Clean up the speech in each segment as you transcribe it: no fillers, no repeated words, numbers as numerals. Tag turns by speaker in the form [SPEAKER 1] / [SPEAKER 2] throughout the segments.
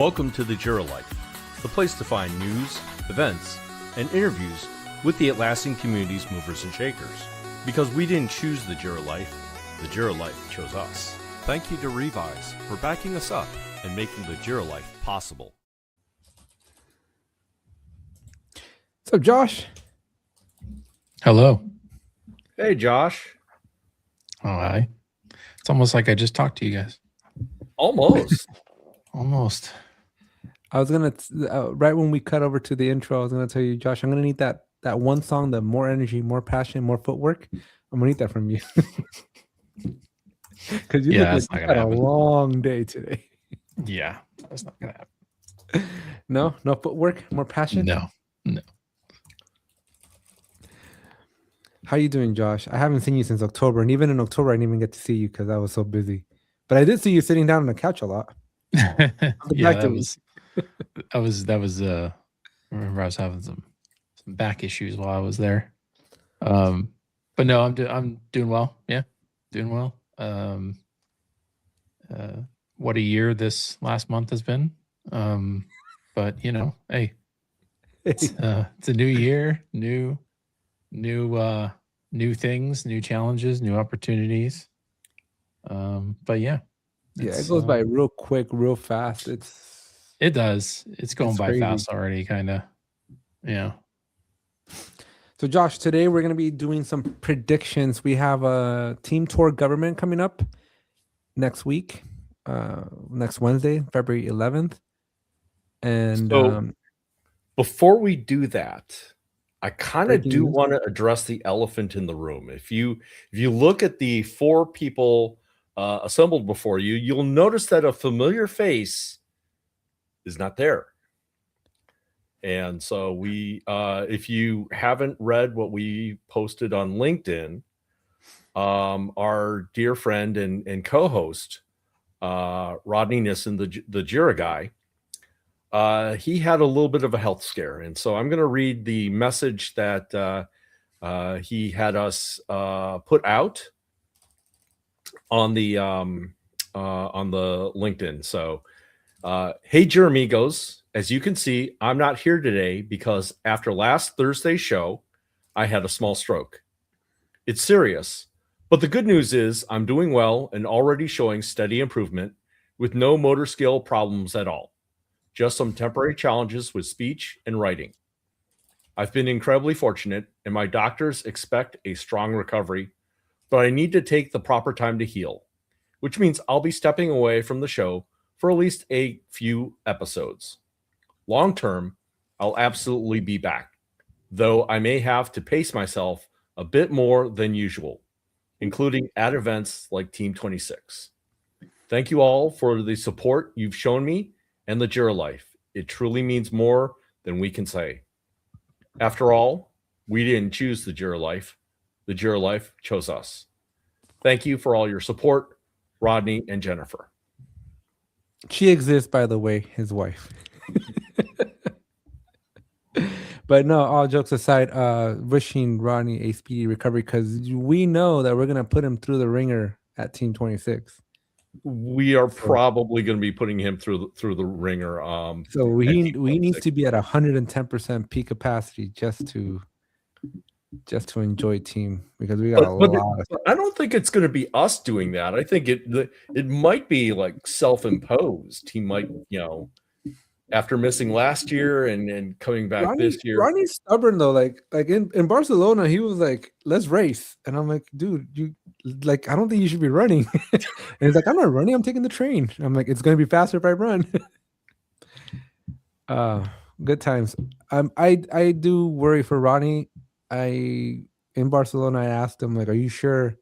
[SPEAKER 1] Welcome to the Jira Life, the place to find news, events, and interviews with the Atlassian community's movers and shakers. Because we didn't choose the Jira Life chose us. Thank you to Revise for backing us up and making the Jira Life possible.
[SPEAKER 2] What's up, Josh?
[SPEAKER 3] Hello.
[SPEAKER 1] Hey, Josh.
[SPEAKER 3] Oh, hi. It's almost like I just talked to you guys.
[SPEAKER 1] Almost.
[SPEAKER 3] Almost.
[SPEAKER 2] I was gonna right when we cut over to the intro, I was gonna tell you, Josh, I'm gonna need that one song, the more energy, more passion, more footwork. I'm gonna need that from you because you look like you had a long day today.
[SPEAKER 3] Yeah, that's not gonna happen.
[SPEAKER 2] No footwork, more passion.
[SPEAKER 3] No.
[SPEAKER 2] How you doing, Josh? I haven't seen you since October, and even in October, I didn't even get to see you because I was so busy. But I did see you sitting down on the couch a lot.
[SPEAKER 3] Yeah, that was I remember I was having some back issues while I was there. But no, I'm doing well. Yeah, doing well. What a year this last month has been. But hey, it's a new year, new things, new challenges, new opportunities. But yeah,
[SPEAKER 2] it goes by real quick, real fast.
[SPEAKER 3] It does. It's going by
[SPEAKER 2] crazy.
[SPEAKER 3] fast already, kind of. Yeah.
[SPEAKER 2] So, Josh, today we're going to be doing some predictions. We have a team tour government coming up next week, next Wednesday, February 11th. And
[SPEAKER 1] so, before we do that, I kind of do want to address the elephant in the room. If you look at the four people assembled before you, you'll notice that a familiar face is not there. And so we, if you haven't read what we posted on LinkedIn, our dear friend and co-host, Rodney Nissen, the Jira guy, he had a little bit of a health scare. And so I'm going to read the message that he had us put out on the LinkedIn. So, hey, Jira amigos. As you can see, I'm not here today because after last Thursday's show, I had a small stroke. It's serious, but the good news is I'm doing well and already showing steady improvement with no motor skill problems at all. Just some temporary challenges with speech and writing. I've been incredibly fortunate, and my doctors expect a strong recovery, but I need to take the proper time to heal, which means I'll be stepping away from the show for at least a few episodes. Long term, I'll absolutely be back, though I may have to pace myself a bit more than usual, including at events like Team 26. Thank you all for the support you've shown me and the Jira Life. It truly means more than we can say. After all, we didn't choose the Jira Life. The Jira Life chose us. Thank you for all your support, Rodney and Jennifer.
[SPEAKER 2] She exists, by the way, his wife. But no, all jokes aside, wishing Rodney a speedy recovery because we know that we're going to put him through the ringer at Team 26.
[SPEAKER 1] We are probably going to be putting him through the ringer.
[SPEAKER 2] So he needs to be at 110% peak capacity just to enjoy team because we got a lot.
[SPEAKER 1] I don't think it's going to be us doing that. I think it might be like self-imposed. He might, after missing last year and coming back this year.
[SPEAKER 2] Ronnie's stubborn though. Like in Barcelona, he was like, "Let's race," and I'm like, "Dude, I don't think you should be running." And he's like, "I'm not running. I'm taking the train." I'm like, "It's going to be faster if I run." Good times. I do worry for Ronnie. In Barcelona, I asked him, like, "Are you sure?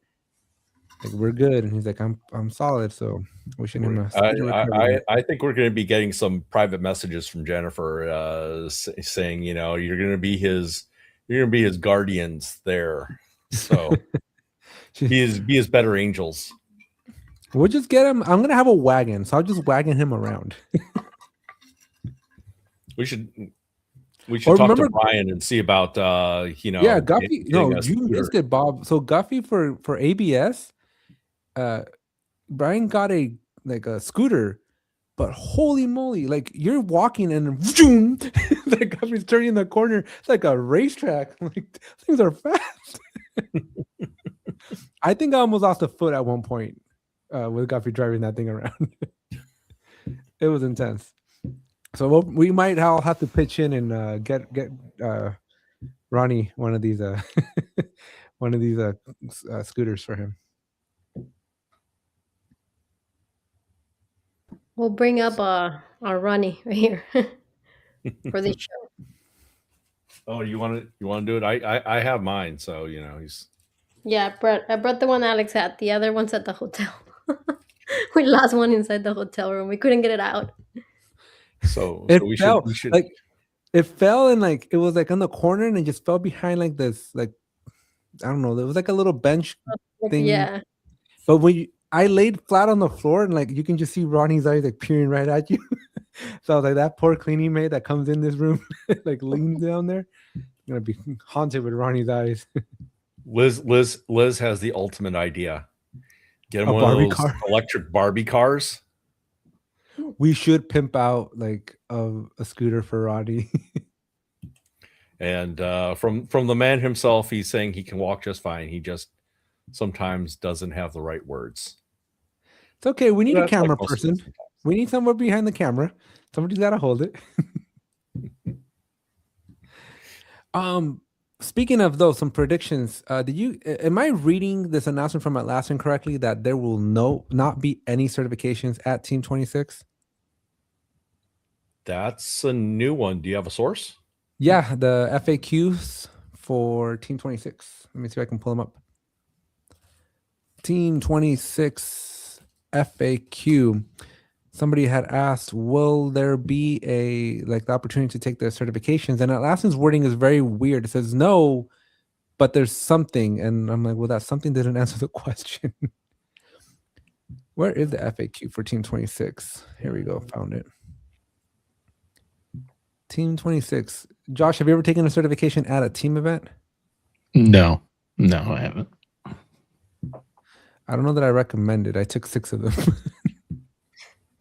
[SPEAKER 2] Like, we're good?" And he's like, "I'm solid." So wishing him a speedy recovery.
[SPEAKER 1] I think we're going to be getting some private messages from Jennifer saying, you're going to be his guardians there. So be his better angels.
[SPEAKER 2] We'll just get him. I'm going to have a wagon, so I'll just wagon him around.
[SPEAKER 1] We should talk to Brian and see about
[SPEAKER 2] Yeah, Guffey. No, you missed it, Bob. So Guffey for ABS, Brian got a scooter, But holy moly, like you're walking and zoom, the Guffey's turning the corner. It's like a racetrack. Like things are fast. I think I almost lost a foot at one point with Guffey driving that thing around. It was intense. So we might all have to pitch in and get Ronnie one of these scooters for him.
[SPEAKER 4] We'll bring up our Ronnie right here for the show.
[SPEAKER 1] Oh, you want to do it? I have mine, so he's.
[SPEAKER 4] Yeah, I brought the one Alex had. The other one's at the hotel. We lost one inside the hotel room. We couldn't get it out.
[SPEAKER 1] So we should
[SPEAKER 2] like it fell and like it was like on the corner and it just fell behind like this, like I don't know, there was like a little bench thing.
[SPEAKER 4] Yeah.
[SPEAKER 2] But I laid flat on the floor and like you can just see Ronnie's eyes like peering right at you. So I was like, that poor cleaning maid that comes in this room like leans down there, gonna be haunted with Ronnie's eyes.
[SPEAKER 1] Liz has the ultimate idea. Get him one of those electric Barbie cars.
[SPEAKER 2] We should pimp out like a scooter for Rodney.
[SPEAKER 1] And from the man himself, he's saying he can walk just fine. He just sometimes doesn't have the right words.
[SPEAKER 2] It's okay. We need a camera person. We need someone behind the camera. Somebody's got to hold it. Speaking of those, some predictions. Am I reading this announcement from Atlassian correctly that there will not be any certifications at Team 26?
[SPEAKER 1] That's a new one. Do you have a source?
[SPEAKER 2] Yeah, the FAQs for Team 26. Let me see if I can pull them up. Team 26 FAQ. Somebody had asked, will there be the opportunity to take the certifications? And Atlassian's wording is very weird. It says no, but there's something. And I'm like, well, that something didn't answer the question. Where is the FAQ for Team 26? Here we go. Found it. Team 26. Josh, have you ever taken a certification at a team event?
[SPEAKER 3] No, I haven't.
[SPEAKER 2] I don't know that I recommend it. I took 6 of them.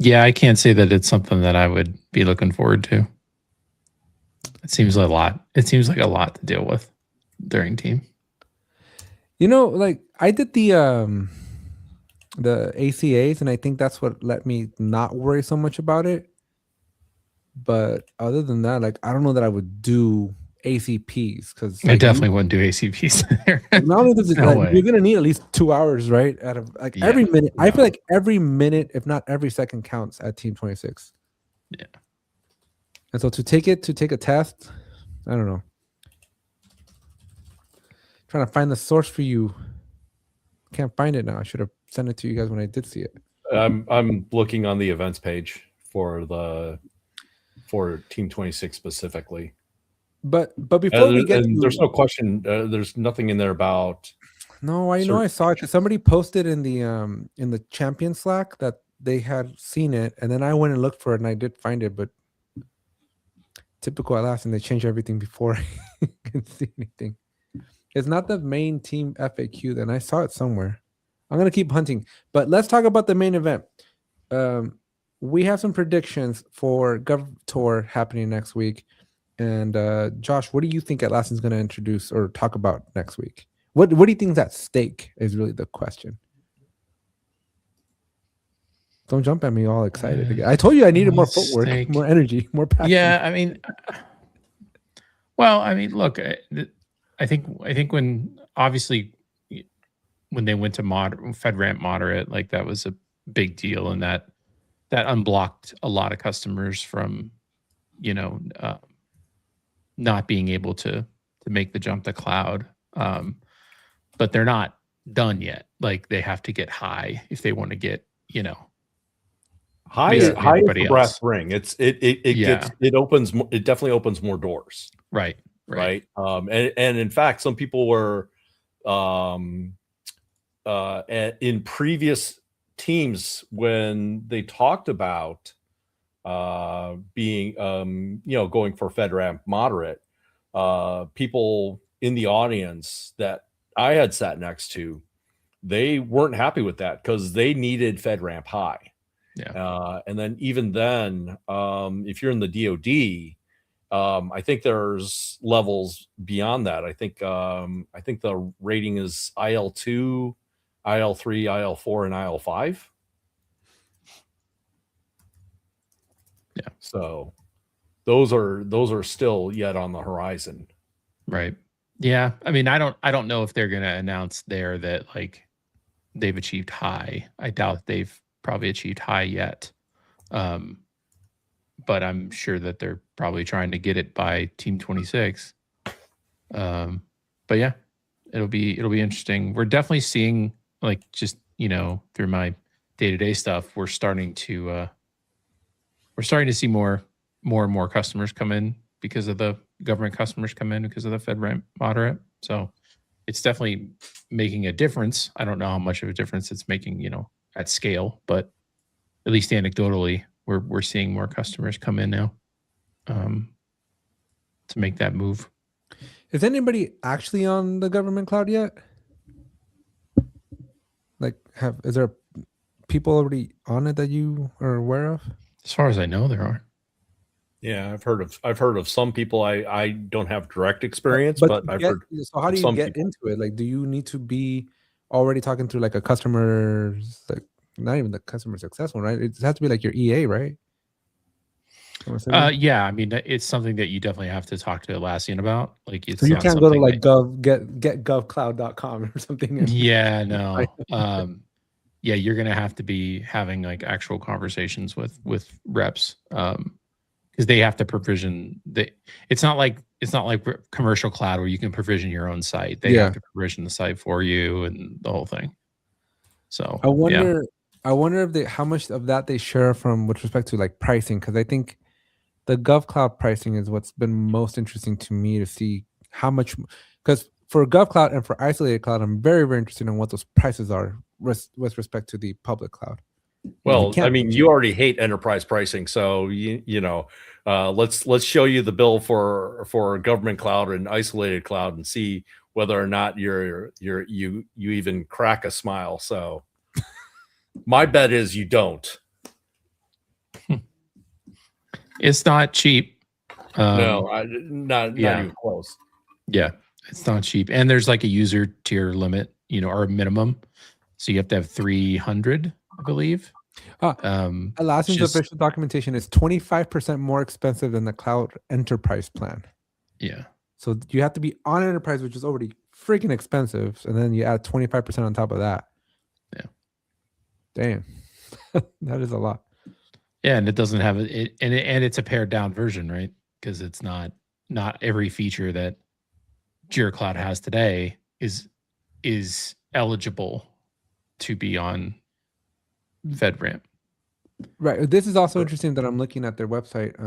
[SPEAKER 3] Yeah, I can't say that it's something that I would be looking forward to. It seems a lot. It seems like a lot to deal with during team.
[SPEAKER 2] Like I did the ACAs, and I think that's what let me not worry so much about it. But other than that, like I don't know that I would do ACPs because
[SPEAKER 3] I definitely wouldn't do ACPs there.
[SPEAKER 2] Not only does it, you're gonna need at least 2 hours, right? Every minute. I feel like every minute, if not every second, counts at Team 26.
[SPEAKER 3] Yeah.
[SPEAKER 2] And so to take a test, I don't know. Trying to find the source for you. Can't find it now. I should have sent it to you guys when I did see it.
[SPEAKER 1] I'm looking on the events page for Team 26 specifically.
[SPEAKER 2] But before we get
[SPEAKER 1] there's no question. There's nothing in there about.
[SPEAKER 2] No, I know I saw it because somebody posted in the champion Slack that they had seen it, and then I went and looked for it, and I did find it. But typical Atlassian, they change everything before I can see anything. It's not the main team FAQ. Then I saw it somewhere. I'm gonna keep hunting, but let's talk about the main event. We have some predictions for Gov Tour happening next week. And Josh, what do you think Atlassian's going to introduce or talk about next week? What do you think is at stake is really the question. Don't jump at me all excited again. I told you I needed more footwork, more energy, more passion.
[SPEAKER 3] Yeah, I mean, look, I think when obviously when they went to FedRAMP moderate, like that was a big deal, and that unblocked a lot of customers from, not being able to make the jump to cloud. But they're not done yet. Like they have to get high if they want to get,
[SPEAKER 1] high is the brass ring. It definitely opens more doors.
[SPEAKER 3] Right.
[SPEAKER 1] And in fact, some people were in previous teams when they talked about being going for FedRAMP moderate, people in the audience that I had sat next to, they weren't happy with that because they needed FedRAMP high. And then even then, if you're in the DoD, I think there's levels beyond that. I think the rating is IL2, IL3, IL4, and IL5.
[SPEAKER 3] Yeah.
[SPEAKER 1] So those are still yet on the horizon.
[SPEAKER 3] Right. Yeah. I mean, I don't know if they're going to announce there that like they've achieved high. I doubt they've probably achieved high yet. But I'm sure that they're probably trying to get it by Team 26. But yeah, it'll be interesting. We're definitely seeing, like, just, through my day-to-day stuff, we're starting to see more and more customers come in because of the government customers come in because of the FedRAMP moderate. So it's definitely making a difference. I don't know how much of a difference it's making, at scale, but at least anecdotally, we're seeing more customers come in now to make that move.
[SPEAKER 2] Is anybody actually on the government cloud yet? Like, is there people already on it that you are aware of?
[SPEAKER 3] As far as I know, there are.
[SPEAKER 1] Yeah, I've heard of some people. I don't have direct experience, but I've heard.
[SPEAKER 2] So how do you get into it? Like, do you need to be already talking to like a customer, like not even the customer success one, right? It has to be like your EA, right?
[SPEAKER 3] Yeah, I mean, it's something that you definitely have to talk to Atlassian about. Like, it's
[SPEAKER 2] so you can't go to like getgovcloud.com or something.
[SPEAKER 3] Yeah, no. Yeah, you're gonna have to be having like actual conversations with reps, because they have to provision. It's not like commercial cloud where you can provision your own site. They have to provision the site for you and the whole thing. So
[SPEAKER 2] I wonder if how much of that they share from with respect to like pricing, because I think the GovCloud pricing is what's been most interesting to me to see how much, because for GovCloud and for isolated cloud, I'm very, very interested in what those prices are with respect to the public cloud.
[SPEAKER 1] Well, I mean, you already hate enterprise pricing, so let's show you the bill for government cloud and isolated cloud and see whether or not you even crack a smile. So my bet is you don't.
[SPEAKER 3] It's not cheap.
[SPEAKER 1] No, not even close.
[SPEAKER 3] Yeah, it's not cheap. And there's like a user tier limit, or a minimum. So you have to have 300, I believe.
[SPEAKER 2] Atlassian's official documentation is 25% more expensive than the cloud enterprise plan.
[SPEAKER 3] Yeah.
[SPEAKER 2] So you have to be on enterprise, which is already freaking expensive. And then you add 25% on top of that.
[SPEAKER 3] Yeah.
[SPEAKER 2] Damn. That is a lot.
[SPEAKER 3] Yeah, and it doesn't have it, and it's a pared down version, right? Because it's not every feature that Jira Cloud has today is eligible to be on FedRAMP.
[SPEAKER 2] Right. This is also interesting that I'm looking at their website.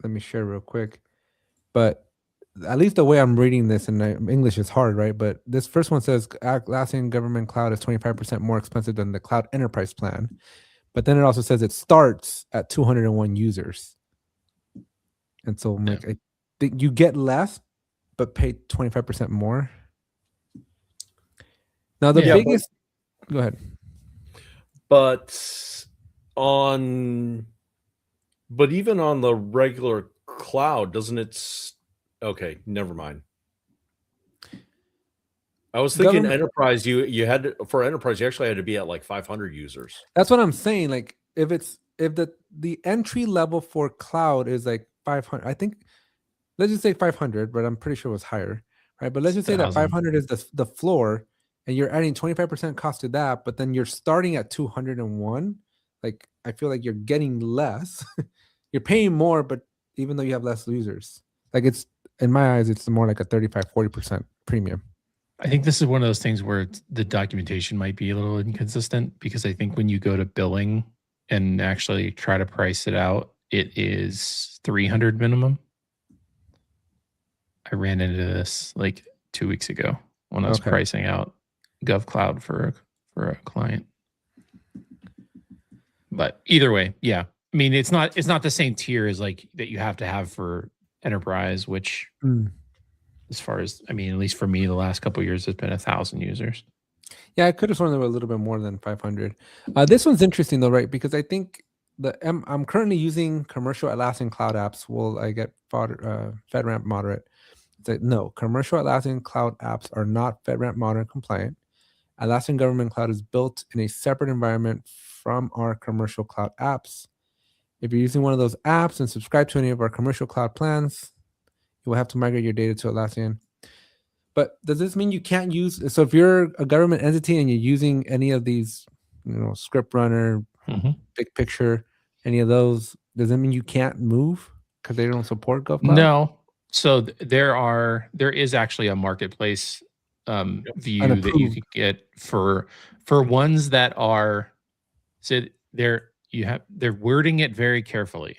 [SPEAKER 2] Let me share real quick. But at least the way I'm reading this, and English is hard, right? But this first one says Atlassian Government Cloud is 25% more expensive than the Cloud Enterprise plan. But then it also says it starts at 201 users. And so I think you get less, but pay 25% more. Now, the biggest... Go ahead.
[SPEAKER 1] But even on the regular cloud, doesn't it? Okay, never mind. I was thinking enterprise. You had to, for enterprise, you actually had to be at like 500 users.
[SPEAKER 2] That's what I'm saying. Like if the entry level for cloud is like 500, I think. Let's just say 500, but I'm pretty sure it was higher, right? But let's just say that 500 is the floor. And you're adding 25% cost to that, but then you're starting at 201. Like, I feel like you're getting less. You're paying more, but even though you have less users, like it's, in my eyes, it's more like a 35-40% premium.
[SPEAKER 3] I think this is one of those things where the documentation might be a little inconsistent, because I think when you go to billing and actually try to price it out, it is 300 minimum. I ran into this like 2 weeks ago when I was pricing out GovCloud for a client. But either way, yeah. I mean, it's not the same tier as like that you have to have for enterprise, which as far as, I mean, at least for me, the last couple of years has been 1,000 users.
[SPEAKER 2] Yeah, I could have sworn there were a little bit more than 500. This one's interesting though, right? Because I think I'm currently using commercial Atlassian cloud apps. Will I get FedRAMP moderate? It's like, no, commercial Atlassian cloud apps are not FedRAMP moderate compliant. Atlassian Government Cloud is built in a separate environment from our commercial cloud apps. If you're using one of those apps and subscribe to any of our commercial cloud plans, you will have to migrate your data to Atlassian. But does this mean you can't use? So if you're a government entity and you're using any of these, Script Runner, Big Picture, any of those, does that mean you can't move because they don't support GovCloud?
[SPEAKER 3] No. So there is actually a marketplace view that you can get for ones that are. So they're wording it very carefully,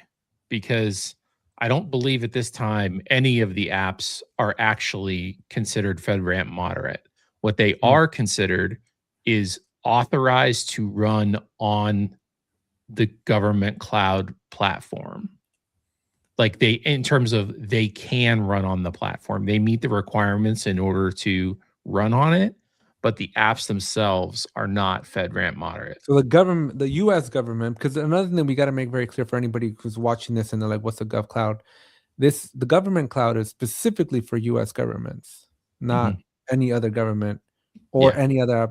[SPEAKER 3] because I don't believe at this time any of the apps are actually considered FedRAMP moderate. What they are considered is authorized to run on the government cloud platform. Like in terms of they can run on the platform. They meet the requirements in order to run on it, but the apps themselves are not FedRAMP moderate.
[SPEAKER 2] So the U.S. government, because another thing we got to make very clear for anybody who's watching this and they're like, "What's the Gov Cloud?" The government cloud is specifically for U.S. governments, not any other government or any other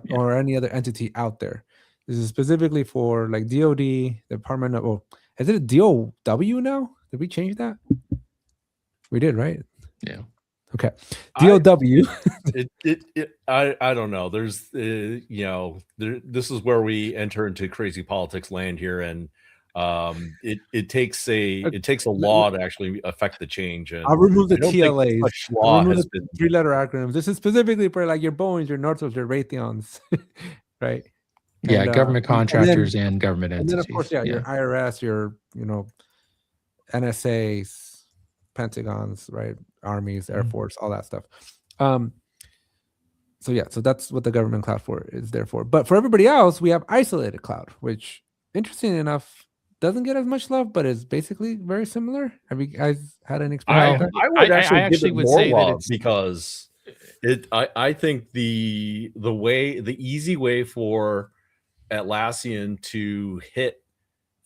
[SPEAKER 2] entity out there. This is specifically for like DoD, Department of. Oh, is it DOW now? Did we change that? We did, right?
[SPEAKER 3] Yeah.
[SPEAKER 2] Okay. DOW.
[SPEAKER 1] I don't know. There's this is where we enter into crazy politics land here, and it takes a law to actually affect the change. And
[SPEAKER 2] I'll remove the TLAs.
[SPEAKER 1] Law has been
[SPEAKER 2] 3-letter acronyms. This is specifically for like your Boeings, your Northrops, your Raytheons, right?
[SPEAKER 3] Yeah, and, government contractors and government entities.
[SPEAKER 2] And then of course, your IRS, your NSA, Pentagons, right? Armies, Air Force, all that stuff. So that's what the government cloud is there for. But for everybody else, we have isolated cloud, which, interesting enough, doesn't get as much love, but is basically very similar. Have you guys had any experience?
[SPEAKER 1] I would actually give it more love, because I think the easy way for Atlassian to hit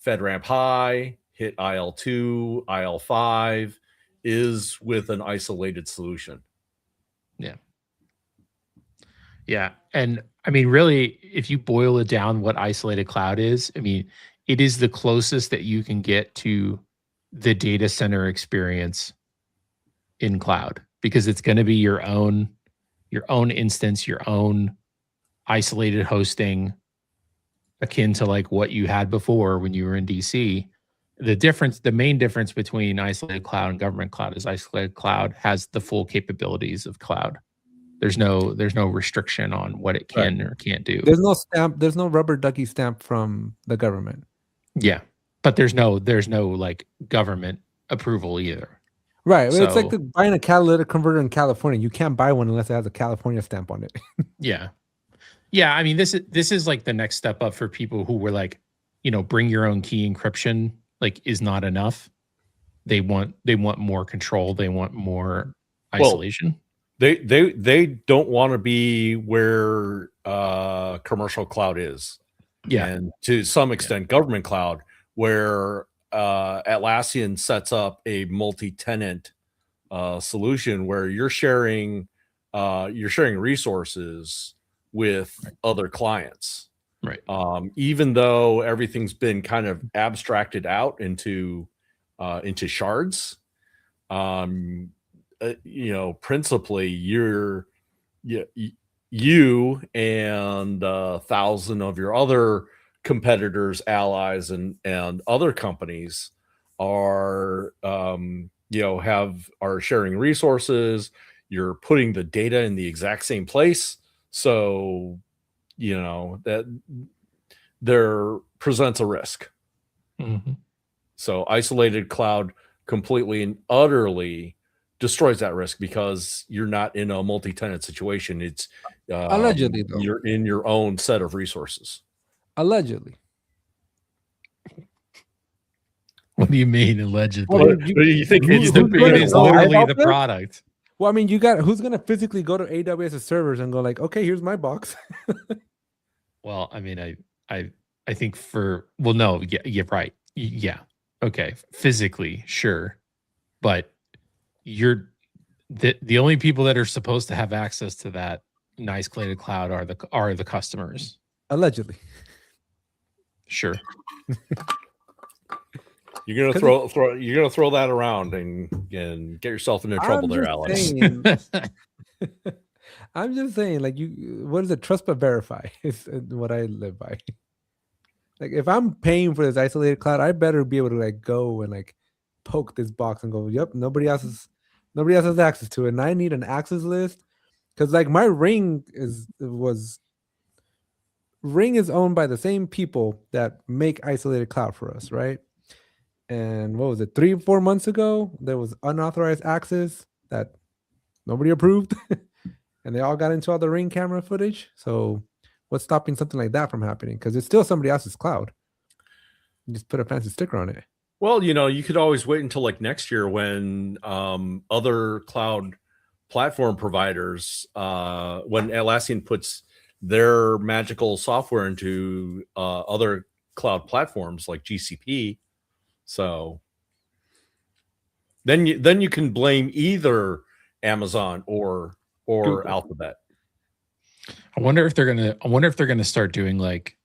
[SPEAKER 1] FedRAMP High, hit IL2, IL5 is with an isolated solution.
[SPEAKER 3] Yeah. And I mean, really, if you boil it down, what isolated cloud is, I mean, it is the closest that you can get to the data center experience in cloud, because it's going to be your own instance, your own isolated hosting, akin to like what you had before when you were in DC. The main difference between isolated cloud and government cloud is isolated cloud has the full capabilities of cloud. There's no restriction on what it can or can't do.
[SPEAKER 2] There's no stamp. There's no rubber ducky stamp from the government.
[SPEAKER 3] Yeah, but there's no like government approval either.
[SPEAKER 2] Right. So, it's like buying a catalytic converter in California. You can't buy one unless it has a California stamp on it.
[SPEAKER 3] Yeah. I mean, this is like the next step up for people who were like, bring your own key encryption is not enough. They want more control. They want more isolation.
[SPEAKER 1] They don't want to be where commercial cloud is.
[SPEAKER 3] Yeah.
[SPEAKER 1] And to some extent, government cloud, where Atlassian sets up a multi-tenant solution where you're sharing resources with other clients.
[SPEAKER 3] Right.
[SPEAKER 1] Even though everything's been kind of abstracted out into shards, principally you and 1,000 of your other competitors, allies, and other companies are sharing resources. You're putting the data in the exact same place, so that there presents a risk. So isolated cloud completely and utterly destroys that risk, because you're not in a multi-tenant situation. It's
[SPEAKER 2] allegedly, though.
[SPEAKER 1] You're in your own set of resources.
[SPEAKER 2] Allegedly.
[SPEAKER 3] What do you mean allegedly?
[SPEAKER 1] What do you think?
[SPEAKER 3] It is literally the product.
[SPEAKER 2] Well, I mean, who's gonna physically go to AWS servers and go like, okay, here's my box.
[SPEAKER 3] Well, I mean, I think no, yeah, right. Yeah. Okay. Physically, sure. But you're the only people that are supposed to have access to that nice cladded cloud are the customers.
[SPEAKER 2] Allegedly.
[SPEAKER 3] Sure.
[SPEAKER 1] You're gonna throw that around and get yourself into trouble there, Alex.
[SPEAKER 2] I'm just saying, like, what is it? Trust but verify is what I live by. Like, if I'm paying for this isolated cloud, I better be able to like go and like poke this box and go, yep, nobody else has access to it, and I need an access list because like my Ring is owned by the same people that make isolated cloud for us, right? And what was it, 3-4 months ago, there was unauthorized access that nobody approved, and they all got into all the Ring camera footage. So what's stopping something like that from happening? Because it's still somebody else's cloud. You just put a fancy sticker on it.
[SPEAKER 1] Well, you could always wait until like next year when other cloud platform providers, when Atlassian puts their magical software into other cloud platforms like GCP. So then you can blame either Amazon or
[SPEAKER 2] Google.
[SPEAKER 1] Alphabet.
[SPEAKER 3] I wonder if they're gonna start doing like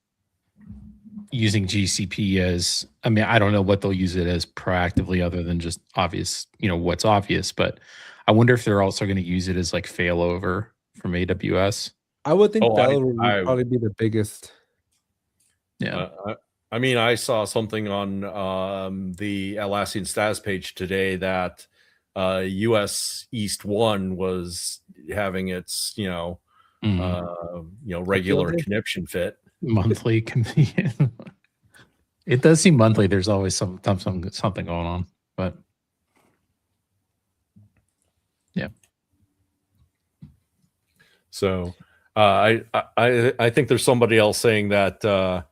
[SPEAKER 3] using GCP as, I mean, I don't know what they'll use it as proactively other than just obvious, what's obvious, but I wonder if they're also going to use it as like failover from AWS.
[SPEAKER 2] I would think that would probably be the biggest.
[SPEAKER 3] Yeah.
[SPEAKER 1] I mean, I saw something on the Atlassian status page today that US East 1 was having its, regular conniption fit.
[SPEAKER 3] Monthly. It does seem monthly. There's always something going on, but yeah.
[SPEAKER 1] So I think there's somebody else saying that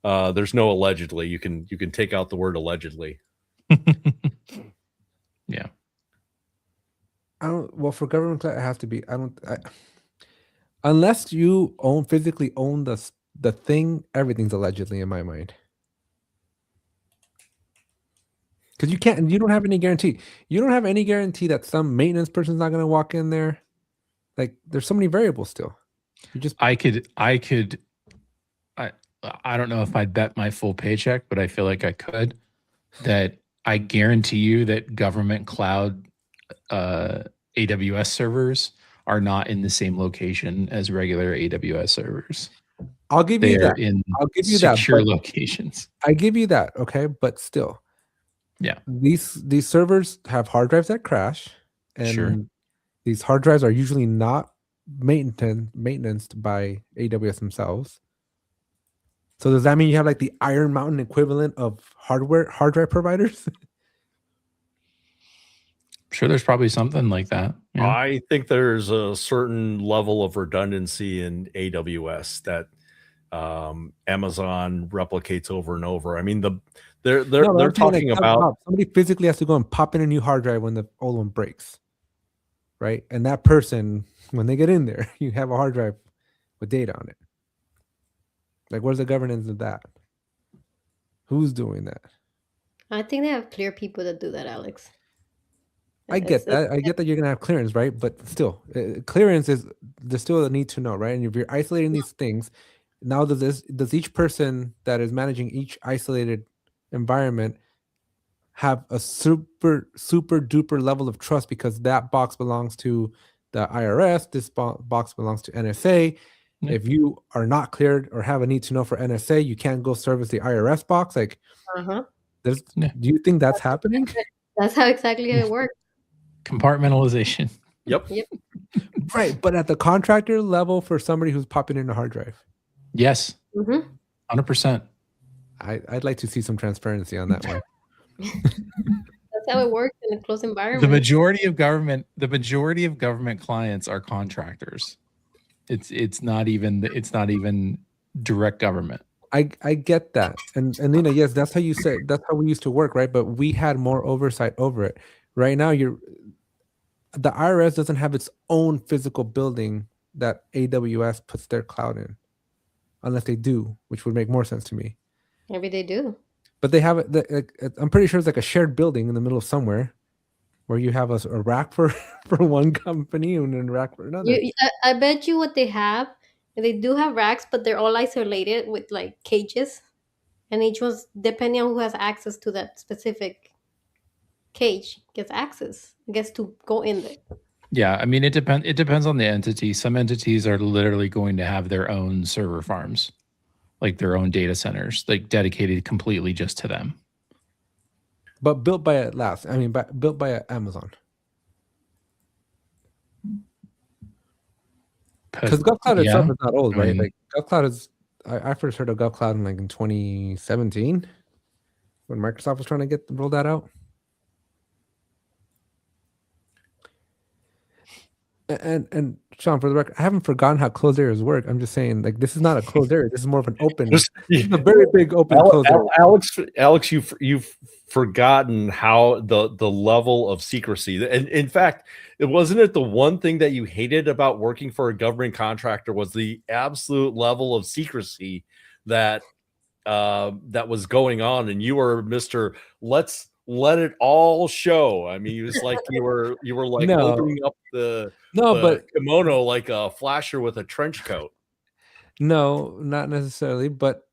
[SPEAKER 1] there's no allegedly. You can take out the word allegedly.
[SPEAKER 3] Yeah.
[SPEAKER 2] Well, for government cloud, it has to be. Unless you physically own the thing, everything's allegedly in my mind. Because you don't have any guarantee. You don't have any guarantee that some maintenance person's not going to walk in there. Like, there's so many variables still.
[SPEAKER 3] I don't know if I'd bet my full paycheck, but I feel like I could. That I guarantee you that government cloud AWS servers are not in the same location as regular AWS servers.
[SPEAKER 2] I'll give you that.
[SPEAKER 3] I'll give you that. Secure locations.
[SPEAKER 2] I give you that. Okay, but still,
[SPEAKER 3] yeah.
[SPEAKER 2] These servers have hard drives that crash, and these hard drives are usually not maintained by AWS themselves. So does that mean you have like the Iron Mountain equivalent of hard drive providers?
[SPEAKER 3] I'm sure there's probably something like that.
[SPEAKER 1] Yeah. I think there's a certain level of redundancy in AWS that Amazon replicates over and over. I mean, they're talking about
[SPEAKER 2] somebody physically has to go and pop in a new hard drive when the old one breaks, right? And that person, when they get in there, you have a hard drive with data on it. Like, where's the governance of that? Who's doing that?
[SPEAKER 4] I think they have clear people that do that, Alex.
[SPEAKER 2] I get that. I get that you're gonna have clearance, right? But still, clearance is there's still a need to know, right? And if you're isolating these things, now does each person that is managing each isolated environment have a super duper level of trust because that box belongs to the IRS, this box belongs to NSA. Yeah. If you are not cleared or have a need to know for NSA, you can't go service the IRS box. Like, do you think that's happening?
[SPEAKER 4] That's how exactly it works.
[SPEAKER 3] Compartmentalization.
[SPEAKER 1] Yep.
[SPEAKER 2] Right, but at the contractor level for somebody who's popping in a hard drive.
[SPEAKER 3] Yes. 100%.
[SPEAKER 2] I'd like to see some transparency on that one.
[SPEAKER 4] That's how it works in a closed environment.
[SPEAKER 3] The majority of government clients are contractors. It's not even direct government.
[SPEAKER 2] I get that. And Lina, yes, that's how we used to work, right? But we had more oversight over it. Right now, the IRS doesn't have its own physical building that AWS puts their cloud in, unless they do, which would make more sense to me.
[SPEAKER 4] Maybe they do.
[SPEAKER 2] But they have it. I'm pretty sure it's like a shared building in the middle of somewhere, where you have a rack for one company and a rack for another.
[SPEAKER 4] I bet you what they have. They do have racks, but they're all isolated with like cages, and each one's depending on who has access to that specific cage gets access, gets to go in there.
[SPEAKER 3] Yeah, I mean it depends on the entity. Some entities are literally going to have their own server farms, like their own data centers, like dedicated completely just to them.
[SPEAKER 2] But built by Atlassian. I mean, built by Amazon. Because GovCloud itself is not old, right? Like GovCloud is. I first heard of GovCloud in 2017, when Microsoft was trying to roll that out. And Sean, for the record, I haven't forgotten how closed areas work. I'm just saying, like, this is not a closed area. This is more of an open. This is a very big open closed area.
[SPEAKER 1] Alex, you've forgotten how the level of secrecy. And in fact, it wasn't the one thing that you hated about working for a government contractor was the absolute level of secrecy that that was going on, and you were Mr. Let's let it all show. I mean, it was like you were like opening up the kimono like a flasher with a trench coat.
[SPEAKER 2] No, not necessarily. But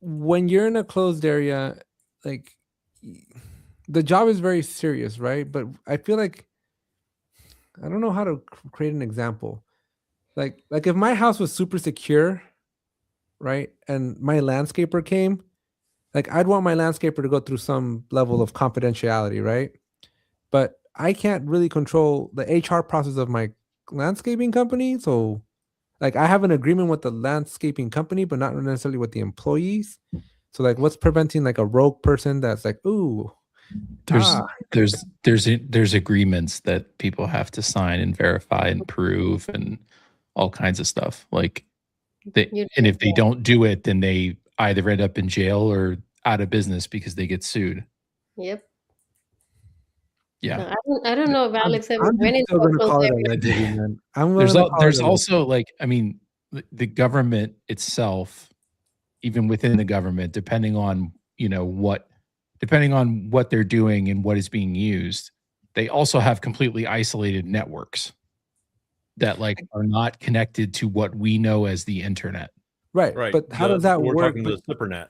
[SPEAKER 2] when you're in a closed area, like, the job is very serious, right? But I feel like I don't know how to create an example. Like if my house was super secure, right, and my landscaper came, like, I'd want my landscaper to go through some level of confidentiality, right? But I can't really control the HR process of my landscaping company. So, like, I have an agreement with the landscaping company, but not necessarily with the employees. So, like, what's preventing like a rogue person that's like, ooh,
[SPEAKER 3] there's agreements that people have to sign and verify and prove and all kinds of stuff. Like, and if they don't do it, then they either end up in jail or out of business because they get sued.
[SPEAKER 4] Yep.
[SPEAKER 3] Yeah.
[SPEAKER 4] I don't know if Alex ever went into
[SPEAKER 3] there's also, like, I mean, the government itself, even within the government, depending on what they're doing and what is being used, they also have completely isolated networks that, like, are not connected to what we know as the internet.
[SPEAKER 2] Right. But how does that work?
[SPEAKER 1] We're talking the ZipperNet.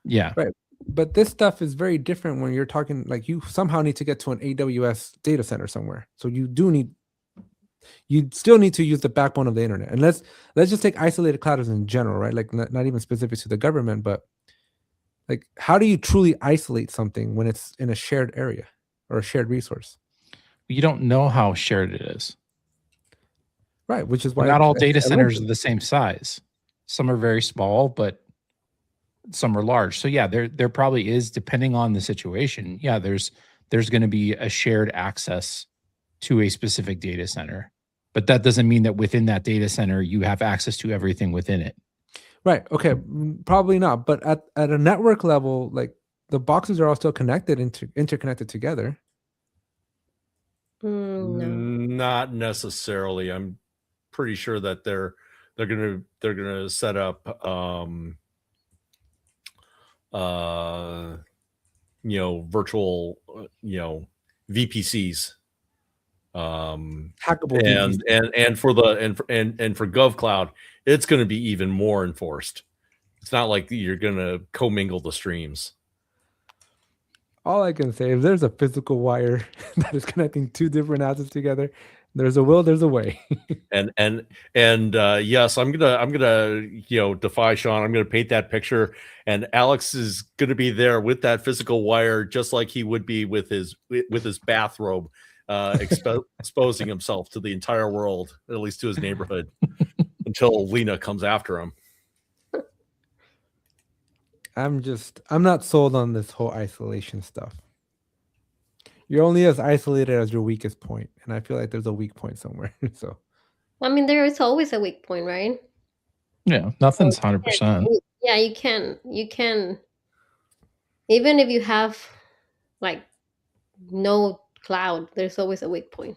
[SPEAKER 3] Yeah.
[SPEAKER 2] Right. But this stuff is very different when you're talking, like, you somehow need to get to an AWS data center somewhere. So you still need to use the backbone of the internet. And let's just take isolated clouds in general, right? Like, not even specific to the government, but like, how do you truly isolate something when it's in a shared area or a shared resource?
[SPEAKER 3] You don't know how shared it is.
[SPEAKER 2] Right, which is why
[SPEAKER 3] not all data centers are the same size. Some are very small, but some are large. So yeah, there probably is, depending on the situation. Yeah, there's going to be a shared access to a specific data center, but that doesn't mean that within that data center you have access to everything within it.
[SPEAKER 2] Right. Okay. Probably not. But at a network level, like, the boxes are all still connected, interconnected together.
[SPEAKER 4] No.
[SPEAKER 1] Not necessarily. I'm pretty sure that they're gonna set up virtual VPCs,
[SPEAKER 2] hackable VPCs.
[SPEAKER 1] and for GovCloud, it's going to be even more enforced. It's not like you're going to commingle the streams.
[SPEAKER 2] All I can say is there's a physical wire that is connecting two different assets together. There's a will, there's a way.
[SPEAKER 1] and yes, I'm gonna defy Sean. I'm gonna paint that picture, and Alex is gonna be there with that physical wire, just like he would be with his bathrobe, exposing himself to the entire world, at least to his neighborhood, until Lina comes after him.
[SPEAKER 2] I'm not sold on this whole isolation stuff. You're only as isolated as your weakest point, and I feel like there's a weak point somewhere. So,
[SPEAKER 4] I mean, there is always a weak point, right?
[SPEAKER 3] Yeah, nothing's 100%.
[SPEAKER 4] Yeah, you can, even if you have like no cloud, there's always a weak point.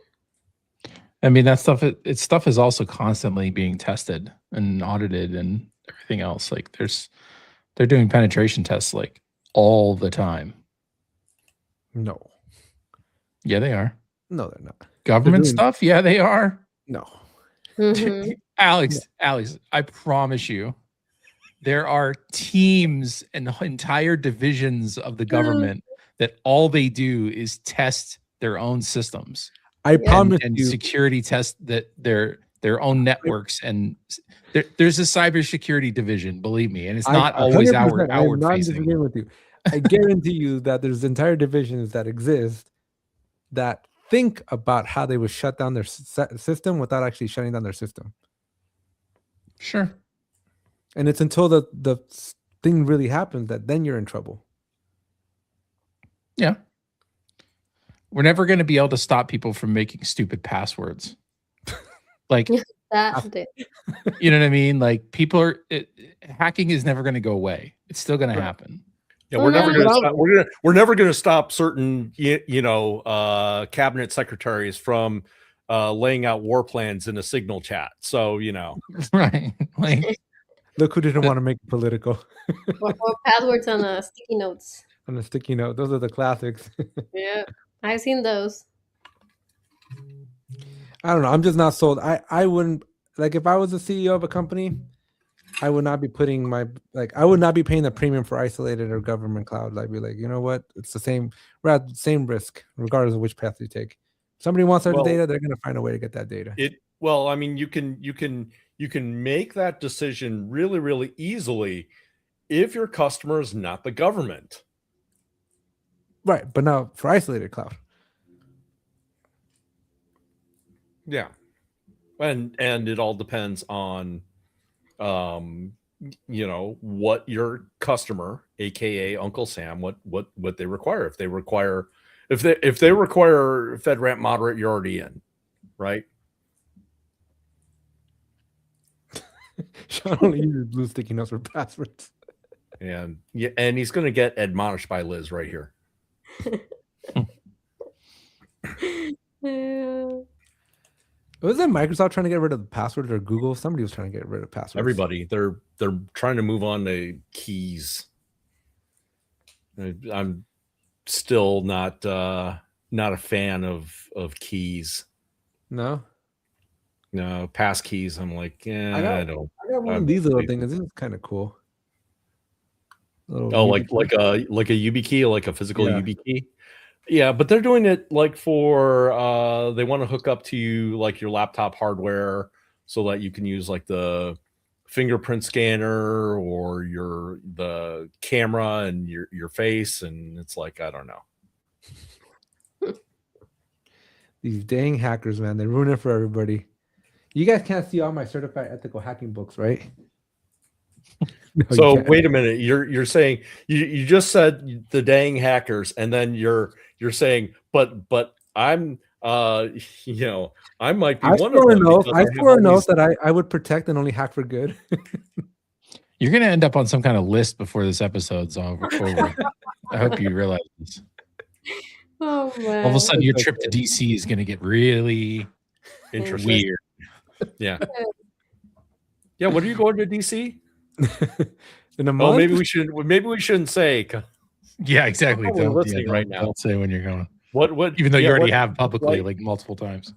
[SPEAKER 3] I mean, that stuff. It's stuff is also constantly being tested and audited and everything else. Like they're doing penetration tests like all the time.
[SPEAKER 2] No,
[SPEAKER 3] Yeah, they are.
[SPEAKER 2] no, they're not.
[SPEAKER 3] Government
[SPEAKER 2] doing-
[SPEAKER 3] stuff. Yeah, they are.
[SPEAKER 2] No,
[SPEAKER 4] Mhm.
[SPEAKER 3] Alex, I promise you, there are teams and entire divisions of the government that all they do is test their own systems
[SPEAKER 2] I promise
[SPEAKER 3] and
[SPEAKER 2] you.
[SPEAKER 3] security test that their own networks, and there's a cybersecurity division, believe me, and it's not always
[SPEAKER 2] 100%, I'm
[SPEAKER 3] outward
[SPEAKER 2] not
[SPEAKER 3] facing.
[SPEAKER 2] disagreeing with you. I guarantee you that there's entire divisions that exist that think about how they would shut down their system without actually shutting down their system.
[SPEAKER 3] Sure.
[SPEAKER 2] And it's until the thing really happens that then you're in trouble.
[SPEAKER 3] Yeah. We're never going to be able to stop people from making stupid passwords. Like,
[SPEAKER 4] That's it.
[SPEAKER 3] you know what I mean? Like, hacking is never going to go away. It's still going to happen.
[SPEAKER 1] Yeah,
[SPEAKER 4] Well,
[SPEAKER 1] we're never
[SPEAKER 4] no,
[SPEAKER 1] going to
[SPEAKER 4] no.
[SPEAKER 1] stop. We're never going to stop certain cabinet secretaries from laying out war plans in a Signal chat. So
[SPEAKER 3] Right. Like,
[SPEAKER 2] Look who didn't want to make it political
[SPEAKER 4] Or passwords on sticky notes.
[SPEAKER 2] on a sticky note. Those are the classics.
[SPEAKER 4] Yeah, I've seen those.
[SPEAKER 2] I don't know. I'm just not sold. I wouldn't, like, if I was the CEO of a company, I would not be putting I would not be paying the premium for isolated or government cloud. I'd be like, you know what? It's the same, we're at the same risk, regardless of which path you take. If somebody wants our data, they're going to find a way to get that data.
[SPEAKER 1] I mean, you can make that decision really, really easily if your customer is not the government.
[SPEAKER 2] Right. But now for isolated cloud.
[SPEAKER 1] Yeah. And it all depends on what your customer, aka Uncle Sam, what they require. If they require FedRAMP moderate, you're already in, right?
[SPEAKER 2] Sean only uses blue sticky notes for passwords.
[SPEAKER 1] And he's gonna get admonished by Liz right here.
[SPEAKER 2] Was that Microsoft trying to get rid of the passwords, or Google? Somebody was trying to get rid of passwords.
[SPEAKER 1] Everybody, they're trying to move on to keys. I'm still not a fan of keys.
[SPEAKER 2] No,
[SPEAKER 1] pass keys. I'm like, I don't.
[SPEAKER 2] I got one of these little things. This is kind of cool.
[SPEAKER 1] Oh, like a YubiKey, like a physical YubiKey. Yeah, but they're doing it like for they want to hook up to you like your laptop hardware so that you can use like the fingerprint scanner or the camera and your face, and it's like, I don't know.
[SPEAKER 2] These dang hackers, man, they ruin it for everybody. You guys can't see all my certified ethical hacking books, right? No,
[SPEAKER 1] So
[SPEAKER 2] you can't.
[SPEAKER 1] wait a minute, you're saying you just said the dang hackers, and then you're saying, but I'm I might be one of them.
[SPEAKER 2] I swore an oath that I would protect and only hack for good.
[SPEAKER 3] you're going to end up on some kind of list before this episode's over. I hope you realize this.
[SPEAKER 4] Oh man!
[SPEAKER 3] All of a sudden, your trip to DC is going to get really
[SPEAKER 1] Interesting.
[SPEAKER 3] weird.
[SPEAKER 1] Yeah. Yeah. What are you going to DC?
[SPEAKER 2] In a month?
[SPEAKER 1] Oh, maybe we shouldn't say.
[SPEAKER 3] Yeah, exactly.
[SPEAKER 1] I'm probably listening right now.
[SPEAKER 3] Don't say when you're going.
[SPEAKER 1] What?
[SPEAKER 3] Even though you already have
[SPEAKER 1] what-
[SPEAKER 3] publicly,
[SPEAKER 1] right.
[SPEAKER 3] like multiple times.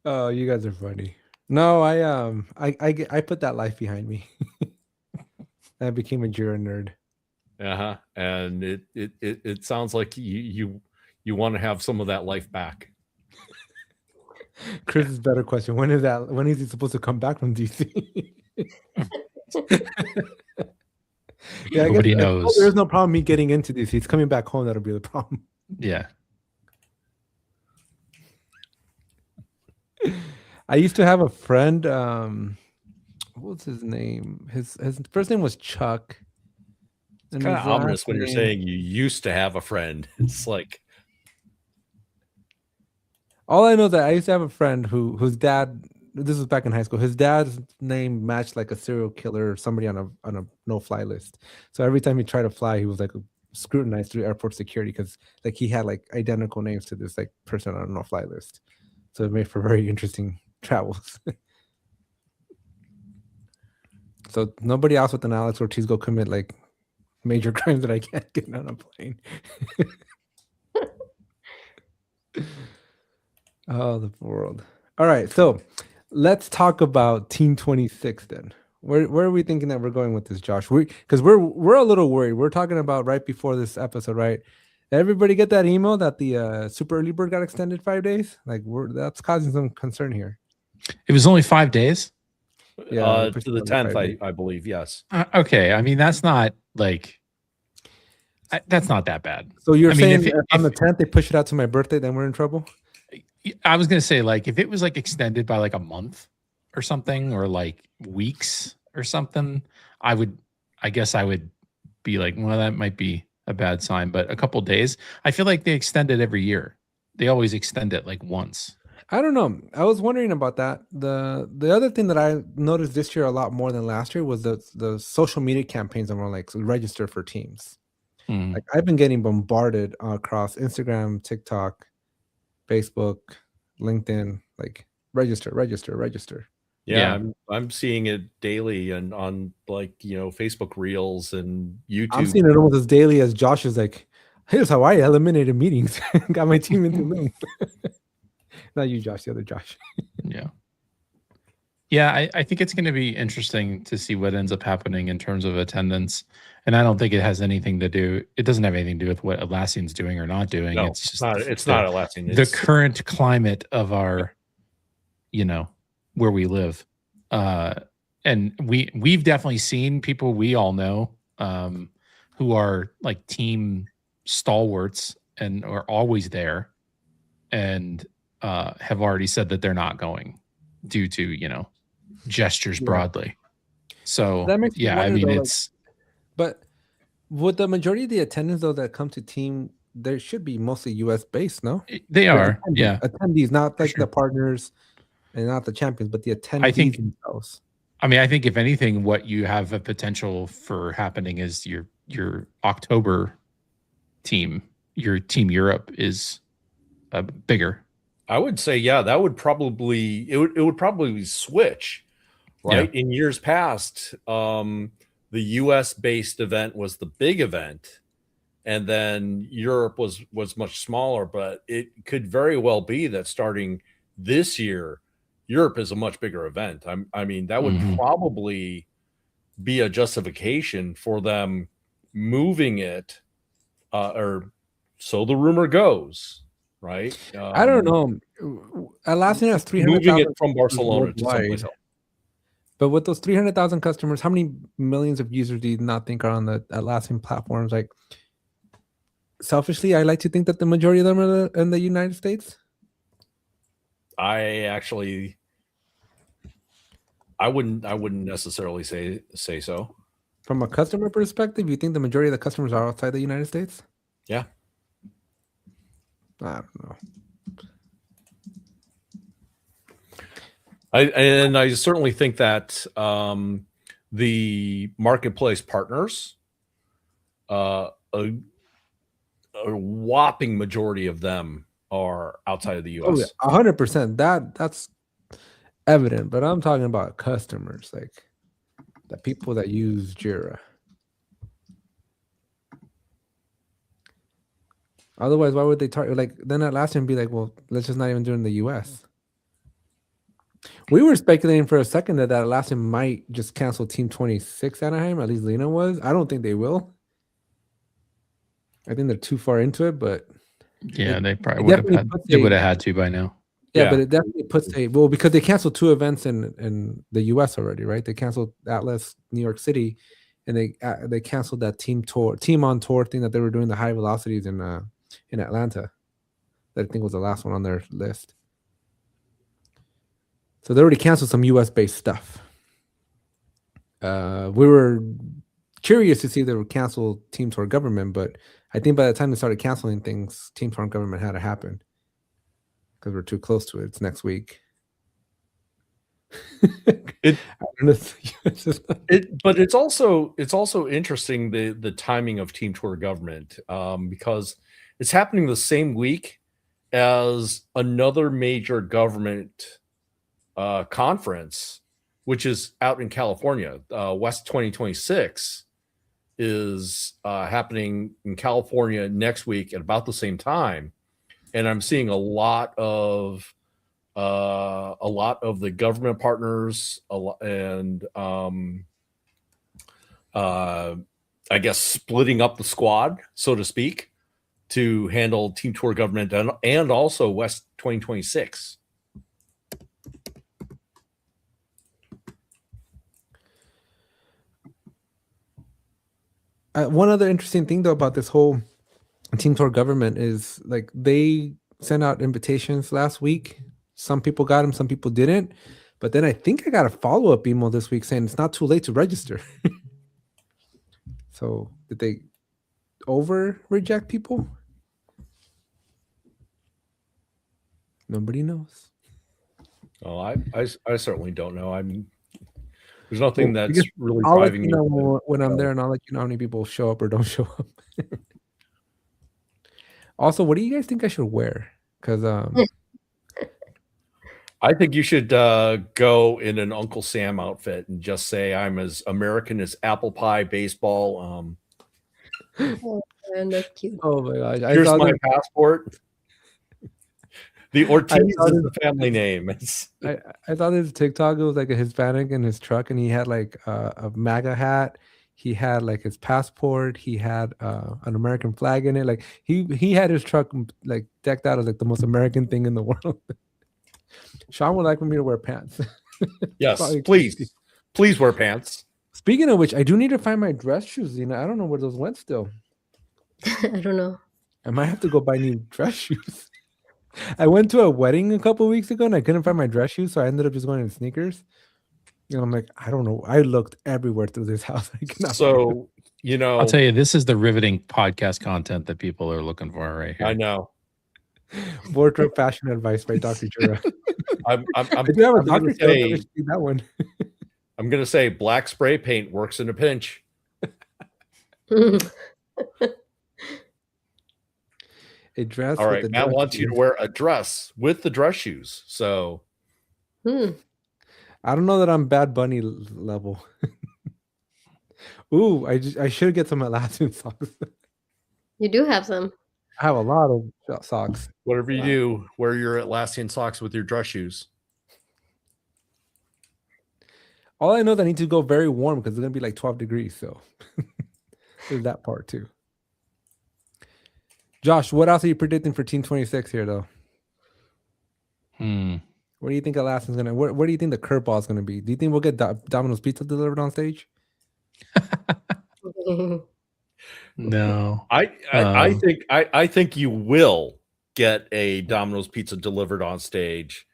[SPEAKER 2] Oh, you guys are funny. No, I put that life behind me. I became a Jira nerd.
[SPEAKER 1] Uh-huh. And it sounds like you want to have some of that life back.
[SPEAKER 2] Chris's better question: when is he supposed to come back from DC? Yeah,
[SPEAKER 3] Nobody knows.
[SPEAKER 2] There's no problem me getting into DC. He's coming back home. That'll be the problem.
[SPEAKER 3] Yeah.
[SPEAKER 2] I used to have a friend. What was his name? His first name was Chuck.
[SPEAKER 1] It's kind of ominous when you're saying you used to have a friend. It's like,
[SPEAKER 2] all I know is that I used to have a friend whose dad. This was back in high school. His dad's name matched like a serial killer or somebody on a no-fly list. So every time he tried to fly, he was like scrutinized through airport security because like he had like identical names to this like person on a no-fly list. So it made for very interesting travels. So nobody else with an Alex Ortiz go commit like major crimes that I can't get on a plane. Oh, the world. All right, so let's talk about Team 26 then. Where are we thinking that we're going with this, Josh? Because we're a little worried. We're talking about right before this episode, right? Everybody get that email that the super early bird got extended 5 days? Like that's causing some concern here.
[SPEAKER 3] It was only 5 days.
[SPEAKER 2] Yeah,
[SPEAKER 1] to the 10th, I believe. Yes.
[SPEAKER 3] Okay, I mean that's not like that's not that bad.
[SPEAKER 2] So you're saying
[SPEAKER 3] if
[SPEAKER 2] on the 10th they push it out to my birthday, then we're in trouble?
[SPEAKER 3] I was gonna say like if it was like extended by like a month or something or like weeks or something, I guess I would be like, well, that might be a bad sign. But a couple days, I feel like they extend it every year. They always extend it like once.
[SPEAKER 2] I don't know. I was wondering about that. The other thing that I noticed this year a lot more than last year was the social media campaigns that were like register for teams. Like I've been getting bombarded across Instagram, TikTok, Facebook, LinkedIn, like register.
[SPEAKER 1] Yeah. I'm seeing it daily and on like Facebook Reels and YouTube.
[SPEAKER 2] I'm seeing it almost as daily as Josh is like, here's how I eliminated meetings. Got my team into Loom. Not you, Josh, the other Josh.
[SPEAKER 3] Yeah, I think it's going to be interesting to see what ends up happening in terms of attendance. And I don't think it has anything to do. It doesn't have anything to do with what Atlassian's doing or not doing.
[SPEAKER 1] No,
[SPEAKER 3] it's just
[SPEAKER 1] it's not Atlassian.
[SPEAKER 3] The current climate of our, where we live. And we've definitely seen people we all know who are like team stalwarts and are always there and have already said that they're not going due to, gestures broadly. So
[SPEAKER 2] that makes me wonder,
[SPEAKER 3] I mean,
[SPEAKER 2] though,
[SPEAKER 3] it's.
[SPEAKER 2] But would the majority of the attendants though that come to team, there should be mostly US based, no?
[SPEAKER 3] They are,
[SPEAKER 2] attendees, not like
[SPEAKER 3] sure.
[SPEAKER 2] the partners and not the champions, but the attendees themselves.
[SPEAKER 3] I mean, I think if anything, what you have a potential for happening is your October team, your Team Europe is bigger.
[SPEAKER 1] I would say, that would probably it would probably switch, right? In years past, the US based event was the big event, and then Europe was much smaller. But it could very well be that starting this year, Europe is a much bigger event. I mean, that would probably be a justification for them moving it, or so the rumor goes. Right.
[SPEAKER 2] I don't know. Atlassian has 300,000
[SPEAKER 1] moving it from Barcelona to someplace else.
[SPEAKER 2] But with those 300,000 customers, how many millions of users do you not think are on the Atlassian platforms? Like, selfishly, I like to think that the majority of them are in the United States.
[SPEAKER 1] I wouldn't necessarily say so.
[SPEAKER 2] From a customer perspective, you think the majority of the customers are outside the United States?
[SPEAKER 1] Yeah.
[SPEAKER 2] I don't know.
[SPEAKER 1] I certainly think that the marketplace partners, a whopping majority of them are outside of the U.S.
[SPEAKER 2] Oh, yeah, 100%. That's evident, but I'm talking about customers, like the people that use Jira. Otherwise, why would they target? Like, then Atlassian be like, well, let's just not even do it in the U.S. We were speculating for a second that Atlassian might just cancel Team 26 Anaheim. At least Lina was. I don't think they will. I think they're too far into it, but
[SPEAKER 3] yeah, they probably would have had to by now.
[SPEAKER 2] Yeah, but it definitely puts because they canceled 2 events in the U.S. already, right? They canceled Atlas New York City, and they canceled that team on tour thing that they were doing, the high velocities in Atlanta. That I think was the last one on their list. So they already canceled some U.S. based stuff. We were curious to see if they would cancel Team Tour Government, but I think by the time they started canceling things, Team Tour Government had to happen because we're too close to it. It's next week.
[SPEAKER 1] It-
[SPEAKER 2] It,
[SPEAKER 1] But it's also interesting the timing of Team Tour Government, because it's happening the same week as another major government conference, which is out in California. West 2026 is happening in California next week at about the same time, and I'm seeing a lot of the government partners and I guess splitting up the squad, so to speak, to handle Team Tour Government and also West 2026.
[SPEAKER 2] one other interesting thing though about this whole Team Tour Government is like they sent out invitations last week. Some people got them, some people didn't. But then I think I got a follow-up email this week saying it's not too late to register. So did they over reject people? Nobody knows.
[SPEAKER 1] Oh, I certainly don't know. There's nothing
[SPEAKER 2] Well, I
[SPEAKER 1] that's
[SPEAKER 2] guess
[SPEAKER 1] really
[SPEAKER 2] I'll let
[SPEAKER 1] driving
[SPEAKER 2] you
[SPEAKER 1] me.
[SPEAKER 2] know when I'm
[SPEAKER 1] go.
[SPEAKER 2] there, and I'll let you know how many people show up or don't show up. Also, what do you guys think I should wear? Because
[SPEAKER 1] I think you should go in an Uncle Sam outfit and just say I'm as American as apple pie baseball.
[SPEAKER 4] Oh, man, that's cute.
[SPEAKER 2] oh my gosh,
[SPEAKER 1] Here's my passport. The Ortiz is
[SPEAKER 2] saw
[SPEAKER 1] the family name.
[SPEAKER 2] I saw this TikTok. It was like a Hispanic in his truck, and he had like a MAGA hat. He had like his passport. He had an American flag in it. Like he had his truck like decked out as like the most American thing in the world. Sean would like for me to wear pants.
[SPEAKER 1] Yes,
[SPEAKER 2] Probably
[SPEAKER 1] please wear pants.
[SPEAKER 2] Speaking of which, I do need to find my dress shoes. You know, I don't know where those went still.
[SPEAKER 4] I don't know.
[SPEAKER 2] I might have to go buy new dress shoes. I went to a wedding a couple weeks ago and I couldn't find my dress shoes, so I ended up just going in sneakers. And I'm like, I don't know. I looked everywhere through this house. I cannot find them.
[SPEAKER 1] So, you know,
[SPEAKER 3] I'll tell you, this is the riveting podcast content that people are looking for right here.
[SPEAKER 1] I know.
[SPEAKER 2] Wardrobe fashion advice by Dr. Jira.
[SPEAKER 1] I do have a
[SPEAKER 2] I'm
[SPEAKER 1] doctor
[SPEAKER 2] gonna
[SPEAKER 1] say,
[SPEAKER 2] see that one.
[SPEAKER 1] I'm going to say black spray paint works in a pinch.
[SPEAKER 2] A dress.
[SPEAKER 1] All
[SPEAKER 2] with
[SPEAKER 1] right,
[SPEAKER 2] the
[SPEAKER 1] Matt
[SPEAKER 2] dress
[SPEAKER 1] wants you to
[SPEAKER 2] shoes.
[SPEAKER 1] wear a dress with the dress shoes. So
[SPEAKER 2] I don't know that I'm Bad Bunny level. Ooh, I should get some Atlassian socks.
[SPEAKER 4] You do have some.
[SPEAKER 2] I have a lot of socks.
[SPEAKER 1] whatever you do, wear your Atlassian socks with your dress shoes.
[SPEAKER 2] All I know is I need to go very warm because it's gonna be like 12 degrees. So there's that part too. Josh, what else are you predicting for Team 26 here though? What do you think Atlassian's gonna? Where do you think the curveball is gonna be? Do you think we'll get Domino's pizza delivered on stage?
[SPEAKER 3] No.
[SPEAKER 1] I think you will get a Domino's pizza delivered on stage,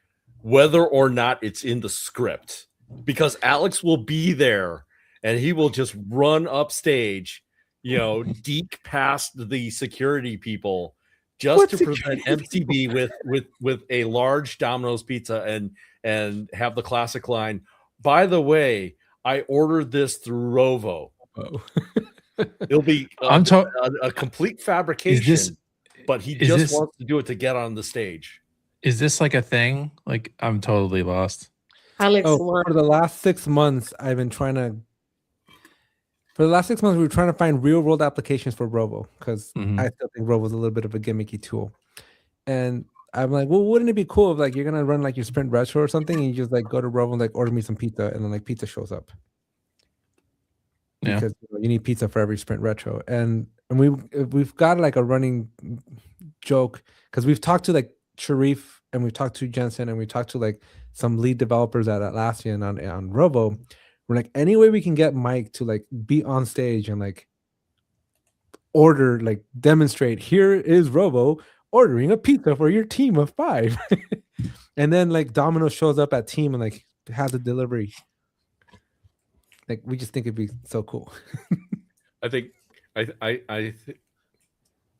[SPEAKER 1] whether or not it's in the script, because Alex will be there and he will just run up stage, you know, deke past the security people just to present MCB with a large Domino's pizza and have the classic line. By the way, I ordered this through Rovo.
[SPEAKER 2] Oh.
[SPEAKER 1] It'll be a complete fabrication, but he just wants to do it to get on the stage.
[SPEAKER 3] Is this like a thing? Like, I'm totally lost.
[SPEAKER 4] Alex,
[SPEAKER 2] for the last 6 months, I've been trying to. For the last 6 months, we were trying to find real world applications for Rovo because I still think Rovo is a little bit of a gimmicky tool. And I'm like, well, wouldn't it be cool if like you're gonna run like your sprint retro or something, and you just like go to Rovo and like order me some pizza, and then like pizza shows up. Because you need pizza for every sprint retro, and we've got like a running joke because we've talked to like Sharif and we've talked to Jensen and we talked to like some lead developers at Atlassian on Rovo. We're like, any way we can get Mike to like be on stage and like order, like demonstrate, here is Rovo ordering a pizza for your team of 5. And then like Domino shows up at team and like has a delivery. Like we just think it'd be so cool.
[SPEAKER 1] I think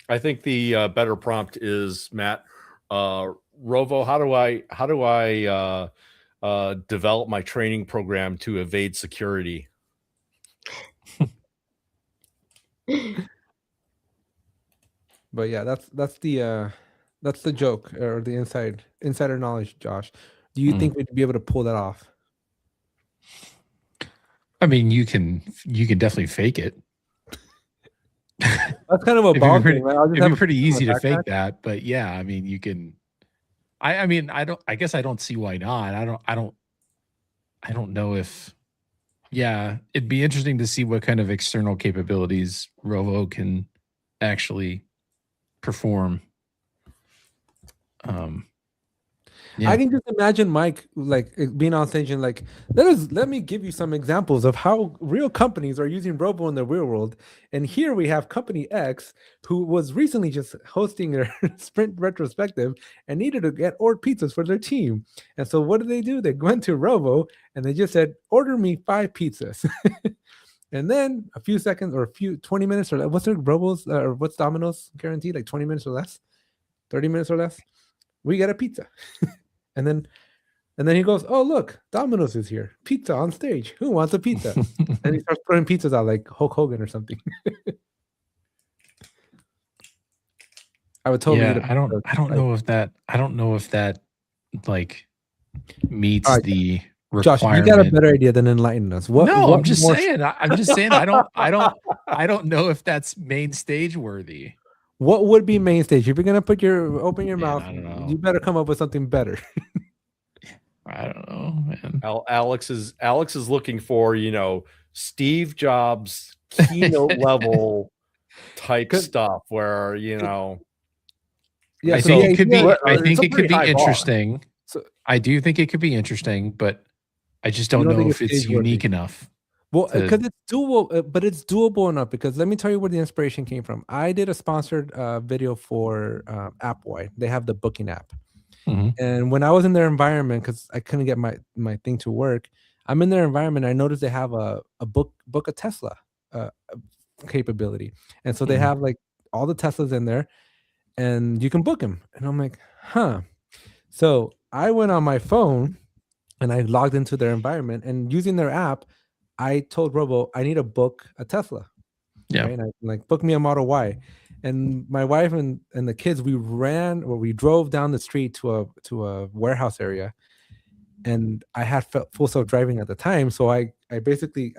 [SPEAKER 1] the better prompt is, Matt, Rovo, how do I develop my training program to evade security.
[SPEAKER 2] But yeah, that's the joke or the insider knowledge, Josh. Do you think we'd be able to pull that off?
[SPEAKER 3] I mean, you can definitely fake it.
[SPEAKER 2] That's kind of a ball thing, right?
[SPEAKER 3] It'd be pretty easy to fake that, but yeah, I mean, you can. I mean, I guess I don't see why not. I don't know if. Yeah, it'd be interesting to see what kind of external capabilities Rovo can actually perform.
[SPEAKER 2] I can just imagine Mike like being on stage and like, let me give you some examples of how real companies are using Robo in the real world. And here we have company X, who was recently just hosting their sprint retrospective and needed to get ordered pizzas for their team. And so what did? They went to Robo and they just said, order me 5 pizzas. And then a few seconds or 20 minutes or what's their Robo's or what's Domino's guaranteed? Like 20 minutes or less, 30 minutes or less. We get a pizza. And then he goes, oh, look, Domino's is here. Pizza on stage. Who wants a pizza? And he starts throwing pizzas out like Hulk Hogan or something. I would totally.
[SPEAKER 3] Yeah, I don't know if that like meets the requirement.
[SPEAKER 2] Josh, you got a better idea than enlightening us.
[SPEAKER 3] I'm just saying. I don't know if that's main stage worthy.
[SPEAKER 2] What would be main stage? If you're gonna open your mouth,
[SPEAKER 3] I don't know.
[SPEAKER 2] you better come up with something better.
[SPEAKER 3] I don't know, man.
[SPEAKER 1] Alex is looking for, Steve Jobs keynote level type stuff where,
[SPEAKER 2] Yeah,
[SPEAKER 3] I
[SPEAKER 2] so
[SPEAKER 3] think
[SPEAKER 2] the
[SPEAKER 3] it could be.
[SPEAKER 2] idea-
[SPEAKER 3] I think it could be
[SPEAKER 1] high bar.
[SPEAKER 3] interesting.
[SPEAKER 2] So-
[SPEAKER 3] I do think it could be interesting, but I just don't
[SPEAKER 2] don't
[SPEAKER 3] know
[SPEAKER 2] think
[SPEAKER 3] if
[SPEAKER 2] it's
[SPEAKER 3] it's
[SPEAKER 2] stage-worthy?
[SPEAKER 3] unique enough.
[SPEAKER 2] Well, because it's doable, but it's doable enough. Because let me tell you where the inspiration came from. I did a sponsored video for AppWide. They have the booking app, and when I was in their environment, because I couldn't get my thing to work, I'm in their environment. I noticed they have a book a Tesla capability, and so they have like all the Teslas in there, and you can book them. And I'm like, huh. So I went on my phone, and I logged into their environment, and using their app, I told Robo, I need to book a Tesla.
[SPEAKER 3] Yeah.
[SPEAKER 2] Right? And I like, book me a Model Y. And my wife and the kids, we drove down the street to a warehouse area. And I had full self-driving at the time. So I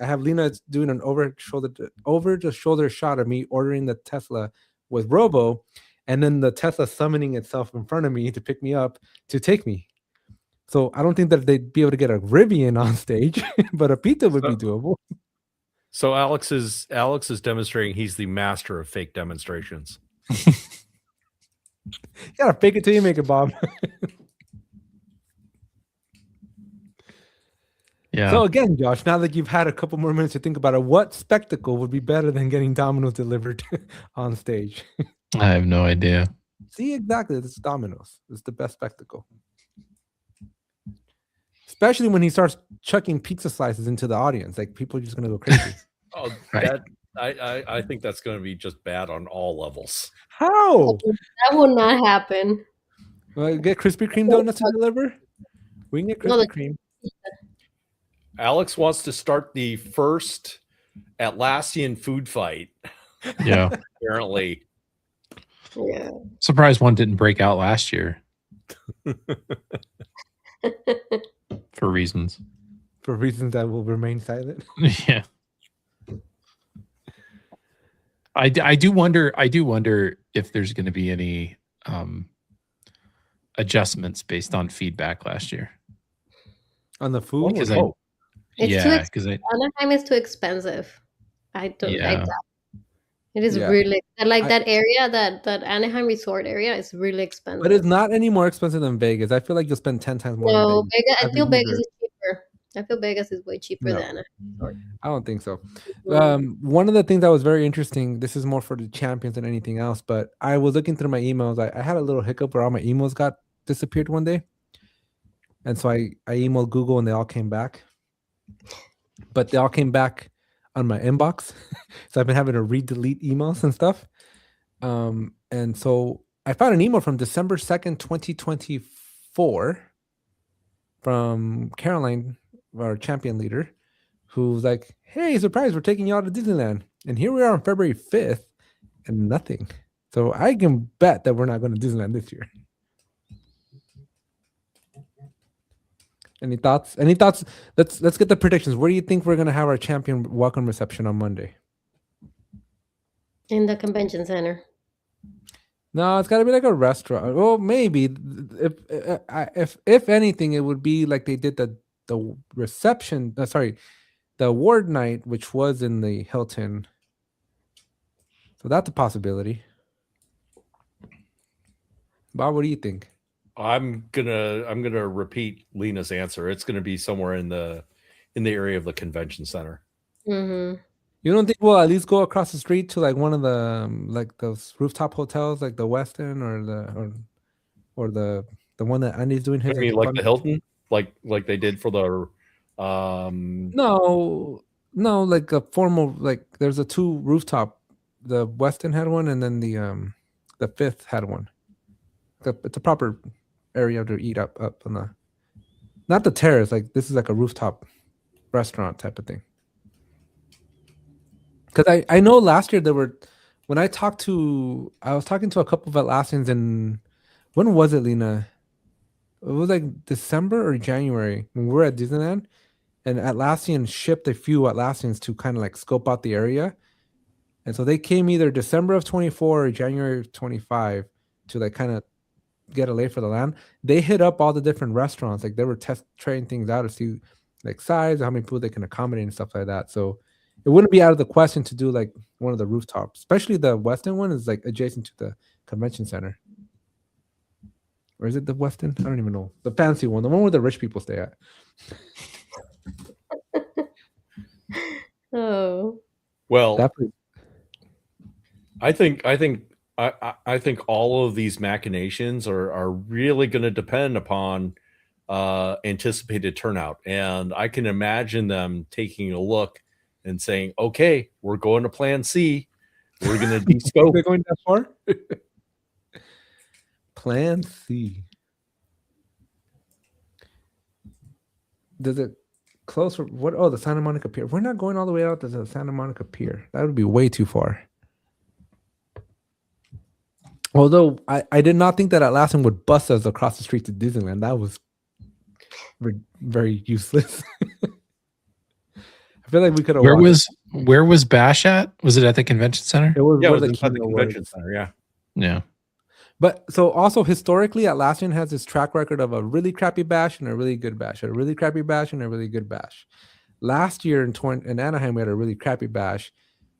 [SPEAKER 2] have Lina doing an over the shoulder shot of me ordering the Tesla with Robo. And then the Tesla summoning itself in front of me to pick me up to take me. So I don't think that they'd be able to get a Rivian on stage, but a pizza would be doable.
[SPEAKER 1] So Alex is demonstrating he's the master of fake demonstrations.
[SPEAKER 2] You gotta fake it till you make it, Bob.
[SPEAKER 3] Yeah.
[SPEAKER 2] So again, Josh, now that you've had a couple more minutes to think about it, what spectacle would be better than getting Domino's delivered on stage?
[SPEAKER 3] I have no idea.
[SPEAKER 2] See, exactly. It's Domino's. It's the best spectacle. Especially when he starts chucking pizza slices into the audience. Like, people are just going to go crazy.
[SPEAKER 1] Oh,
[SPEAKER 3] Right.
[SPEAKER 1] I think that's going to be just bad on all levels.
[SPEAKER 2] How?
[SPEAKER 4] That will not happen.
[SPEAKER 2] Get Krispy Kreme donuts to deliver? We can get
[SPEAKER 4] No,
[SPEAKER 2] Krispy Kreme.
[SPEAKER 1] Alex wants to start the first Atlassian food fight,
[SPEAKER 3] Yeah.
[SPEAKER 1] apparently.
[SPEAKER 4] Yeah.
[SPEAKER 3] Surprised one didn't break out last year. For reasons.
[SPEAKER 2] For reasons that will remain silent.
[SPEAKER 3] Yeah. I do wonder if there's going to be any adjustments based on feedback last year.
[SPEAKER 2] On the food?
[SPEAKER 1] Because
[SPEAKER 4] Anaheim is too expensive. I don't like that. It is really that area, that Anaheim resort area is really expensive.
[SPEAKER 2] But it's not any more expensive than Vegas. I feel like you'll spend 10 times more.
[SPEAKER 4] No,
[SPEAKER 2] than Vegas.
[SPEAKER 4] I feel Vegas is cheaper. I feel Vegas is way cheaper than Anaheim resort.
[SPEAKER 2] I don't think so. One of the things that was very interesting, this is more for the champions than anything else, but I was looking through my emails. I had a little hiccup where all my emails got disappeared one day. And so I emailed Google and they all came back. But they all came back on my inbox. So I've been having to delete emails and stuff. And so I found an email from December 2nd, 2024. from Caroline, our champion leader, who's like, "Hey, surprise! We're taking y'all to Disneyland," and here we are on February 5th, and nothing. So I can bet that we're not going to Disneyland this year. Any thoughts? Any thoughts? Let's get the predictions. Where do you think we're going to have our champion welcome reception on Monday?
[SPEAKER 4] In the convention center.
[SPEAKER 2] No, it's got to be like a restaurant. Well, maybe if anything, it would be like they did the reception. The award night, which was in the Hilton. So that's a possibility. Bob, what do you think?
[SPEAKER 1] I'm gonna repeat Lina's answer. It's gonna be somewhere in the area of the convention center.
[SPEAKER 4] Mm-hmm.
[SPEAKER 2] You don't think we'll at least go across the street to like one of the like those rooftop hotels, like the Westin or the one that Andy's doing his?
[SPEAKER 1] I mean, like the Hilton, like they did for the
[SPEAKER 2] No, like a formal, like there's a 2 rooftop. The Westin had one, and then the Fifth had one. It's a proper area to eat up on the, not the terrace. Like this is like a rooftop restaurant type of thing. Because I know last year there were, when I was talking to a couple of Atlassians, and when was it, Lina? It was like December or January when we were at Disneyland, and Atlassian shipped a few Atlassians to kind of like scope out the area. And so they came either December of 24 or January of 25 to like kind of get a lay for the land. They hit up all the different restaurants. Like they were trying things out to see like size, how many people they can accommodate and stuff like that. So it wouldn't be out of the question to do like one of the rooftops, especially the Westin one is like adjacent to the convention center. Or is it the Westin? I don't even know. The fancy one, the one where the rich people stay at.
[SPEAKER 4] Oh.
[SPEAKER 1] Well, I think all of these machinations are really going to depend upon anticipated turnout, and I can imagine them taking a look and saying, "Okay, we're going to Plan C. We're going to de-scope."
[SPEAKER 2] They're going that far? Plan C. Does it close? What? Oh, the Santa Monica Pier. We're not going all the way out to the Santa Monica Pier. That would be way too far. Although I did not think that Atlassian would bus us across the street to Disneyland. That was very useless. I feel like we could have.
[SPEAKER 3] Where was Bash at? Was it at the convention center?
[SPEAKER 2] It was
[SPEAKER 1] Yeah, it
[SPEAKER 2] where
[SPEAKER 1] was
[SPEAKER 2] the
[SPEAKER 1] inside the
[SPEAKER 2] keynote
[SPEAKER 1] convention
[SPEAKER 2] was.
[SPEAKER 1] center. Yeah.
[SPEAKER 3] Yeah.
[SPEAKER 2] But so also historically, Atlassian has this track record of a really crappy bash and a really good bash, a really crappy bash and a really good bash. Last year in Anaheim, we had a really crappy bash.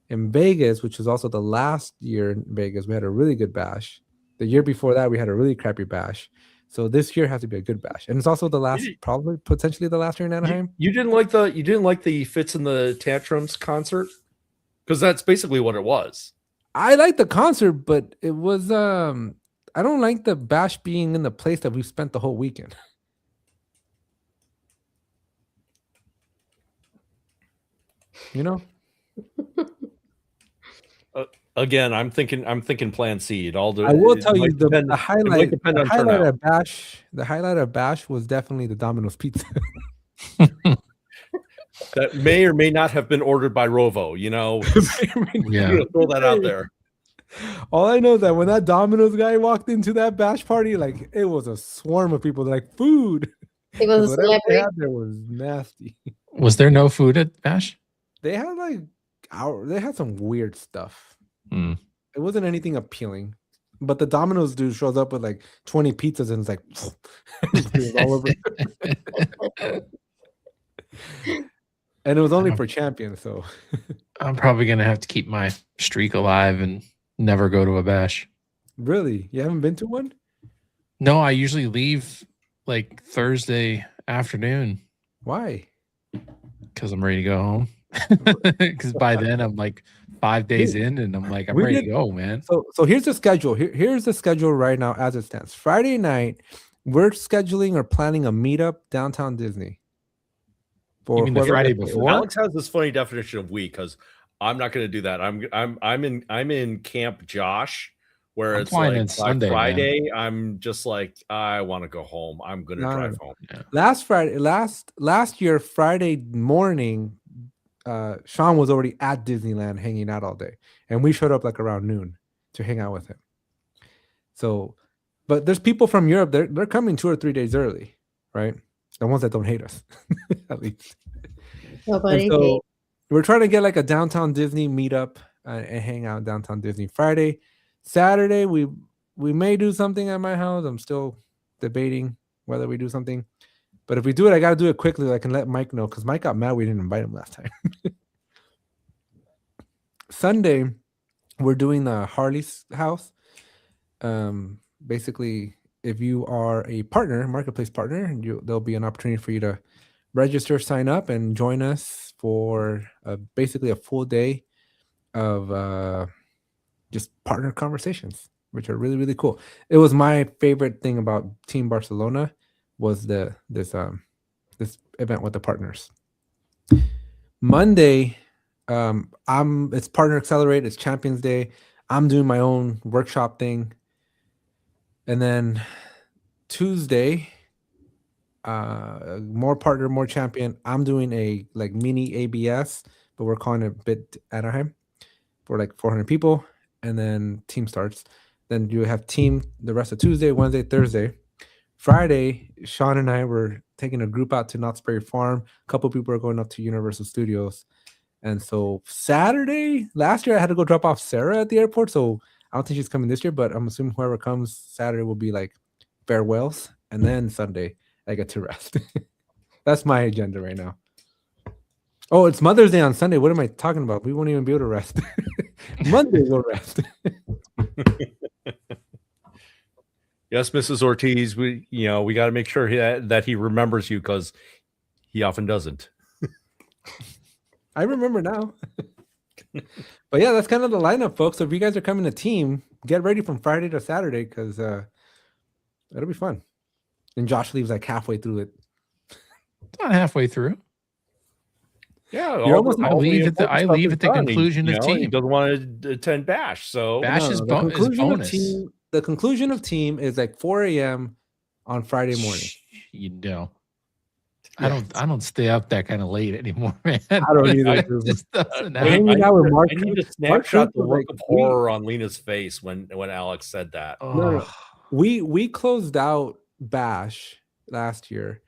[SPEAKER 2] In Vegas, which was also the last year in Vegas, we had a really good bash. The year before that, we had a really crappy bash. So this year has to be a good bash, and it's also the last, probably potentially the last year in Anaheim.
[SPEAKER 1] You didn't like the Fits in the Tantrums concert, because that's basically what it was.
[SPEAKER 2] I liked the concert, but it was I don't like the bash being in the place that we spent the whole weekend. You know.
[SPEAKER 1] Again, I'm thinking Plan C. I
[SPEAKER 2] will tell you the highlight of bash. The highlight of bash was definitely the Domino's pizza.
[SPEAKER 1] That may or may not have been ordered by Rovo. Yeah, throw that out there.
[SPEAKER 2] All I know is that when that Domino's guy walked into that bash party, like it was a swarm of people. They're like, food.
[SPEAKER 4] It was a celebrity.
[SPEAKER 2] There was nasty.
[SPEAKER 3] Was there no food at Bash?
[SPEAKER 2] They had they had some weird stuff.
[SPEAKER 3] Mm.
[SPEAKER 2] It wasn't anything appealing. But the Domino's dude shows up with like 20 pizzas and it's like all over. And it was only for champions, so
[SPEAKER 3] I'm probably gonna have to keep my streak alive and never go to a bash.
[SPEAKER 2] Really? You haven't been to one?
[SPEAKER 3] No, I usually leave like Thursday afternoon.
[SPEAKER 2] Why?
[SPEAKER 3] Because I'm ready to go home. Because by then I'm like 5 days in and I'm like, I'm ready to go, man.
[SPEAKER 2] So here's the schedule. Here's the schedule right now as it stands. Friday night, we're scheduling or planning a meetup downtown Disney.
[SPEAKER 3] You mean the Friday before?
[SPEAKER 1] Alex has this funny definition of week because I'm not going to do that. I'm in Camp Josh Where
[SPEAKER 3] I'm
[SPEAKER 1] it's
[SPEAKER 3] flying
[SPEAKER 1] like
[SPEAKER 3] in
[SPEAKER 1] by
[SPEAKER 3] Sunday, man.
[SPEAKER 1] Friday, I'm just like, I want to go home. I'm gonna
[SPEAKER 2] No,
[SPEAKER 1] drive
[SPEAKER 2] no.
[SPEAKER 1] home.
[SPEAKER 3] Yeah.
[SPEAKER 2] Last year, Friday morning, Sean was already at Disneyland hanging out all day, and we showed up like around noon to hang out with him. So, but there's people from Europe. They're coming 2 or 3 days early, right? The ones that don't hate us, at least.
[SPEAKER 4] Nobody
[SPEAKER 2] And so
[SPEAKER 4] did.
[SPEAKER 2] we're trying to get like a downtown Disney meetup and hang out downtown Disney Friday. Saturday, we may do something at my house. I'm still debating whether we do something. But if we do it, I got to do it quickly. So I can let Mike know because Mike got mad we didn't invite him last time. Sunday, we're doing the Harley's house. Basically, if you are a partner, marketplace partner, there'll be an opportunity for you to register, sign up, and join us for basically a full day of just partner conversations, which are really, really cool. It was my favorite thing about Team Barcelona was this event with the partners. Monday, it's Partner Accelerate, it's Champions Day. I'm doing my own workshop thing. And then Tuesday, more partner, more champion. I'm doing a like mini ABS, but we're calling it Bit Anaheim for like 400 people. And then team starts. Then you have team the rest of Tuesday, Wednesday, Thursday. Friday, Sean and I were taking a group out to Knott's Berry Farm. A couple people are going up to Universal Studios. And so Saturday, last year I had to go drop off Sarah at the airport. So I don't think she's coming this year, but I'm assuming whoever comes Saturday will be like farewells. And then Sunday, I get to rest. That's my agenda right now. Oh, it's Mother's Day on Sunday. What am I talking about? We won't even be able to rest. Monday we'll rest.
[SPEAKER 1] Yes, Mrs. Ortiz, we got to make sure that he remembers you because he often doesn't.
[SPEAKER 2] I remember now. But yeah, that's kind of the lineup, folks. So if you guys are coming to team, get ready from Friday to Saturday because it'll be fun. And Josh leaves like halfway through it.
[SPEAKER 3] Not halfway through.
[SPEAKER 1] Yeah,
[SPEAKER 2] You're almost
[SPEAKER 3] I leave at the conclusion of
[SPEAKER 1] He
[SPEAKER 3] team.
[SPEAKER 1] doesn't want to attend Bash, so
[SPEAKER 3] Bash is
[SPEAKER 2] the
[SPEAKER 3] bonus.
[SPEAKER 2] The conclusion of team is like 4 a.m. on Friday morning.
[SPEAKER 3] You know,
[SPEAKER 2] Yeah.
[SPEAKER 3] I don't stay up that kind of late anymore, man.
[SPEAKER 2] I don't either.
[SPEAKER 3] It just doesn't
[SPEAKER 1] Wait,
[SPEAKER 3] happen.
[SPEAKER 2] hanging out with Mark.
[SPEAKER 1] I need to
[SPEAKER 2] Mark
[SPEAKER 1] snapshot the
[SPEAKER 2] was
[SPEAKER 1] look
[SPEAKER 2] like,
[SPEAKER 1] of horror on Lina's face when Alex said that.
[SPEAKER 3] Oh,
[SPEAKER 2] We closed out Bash last year,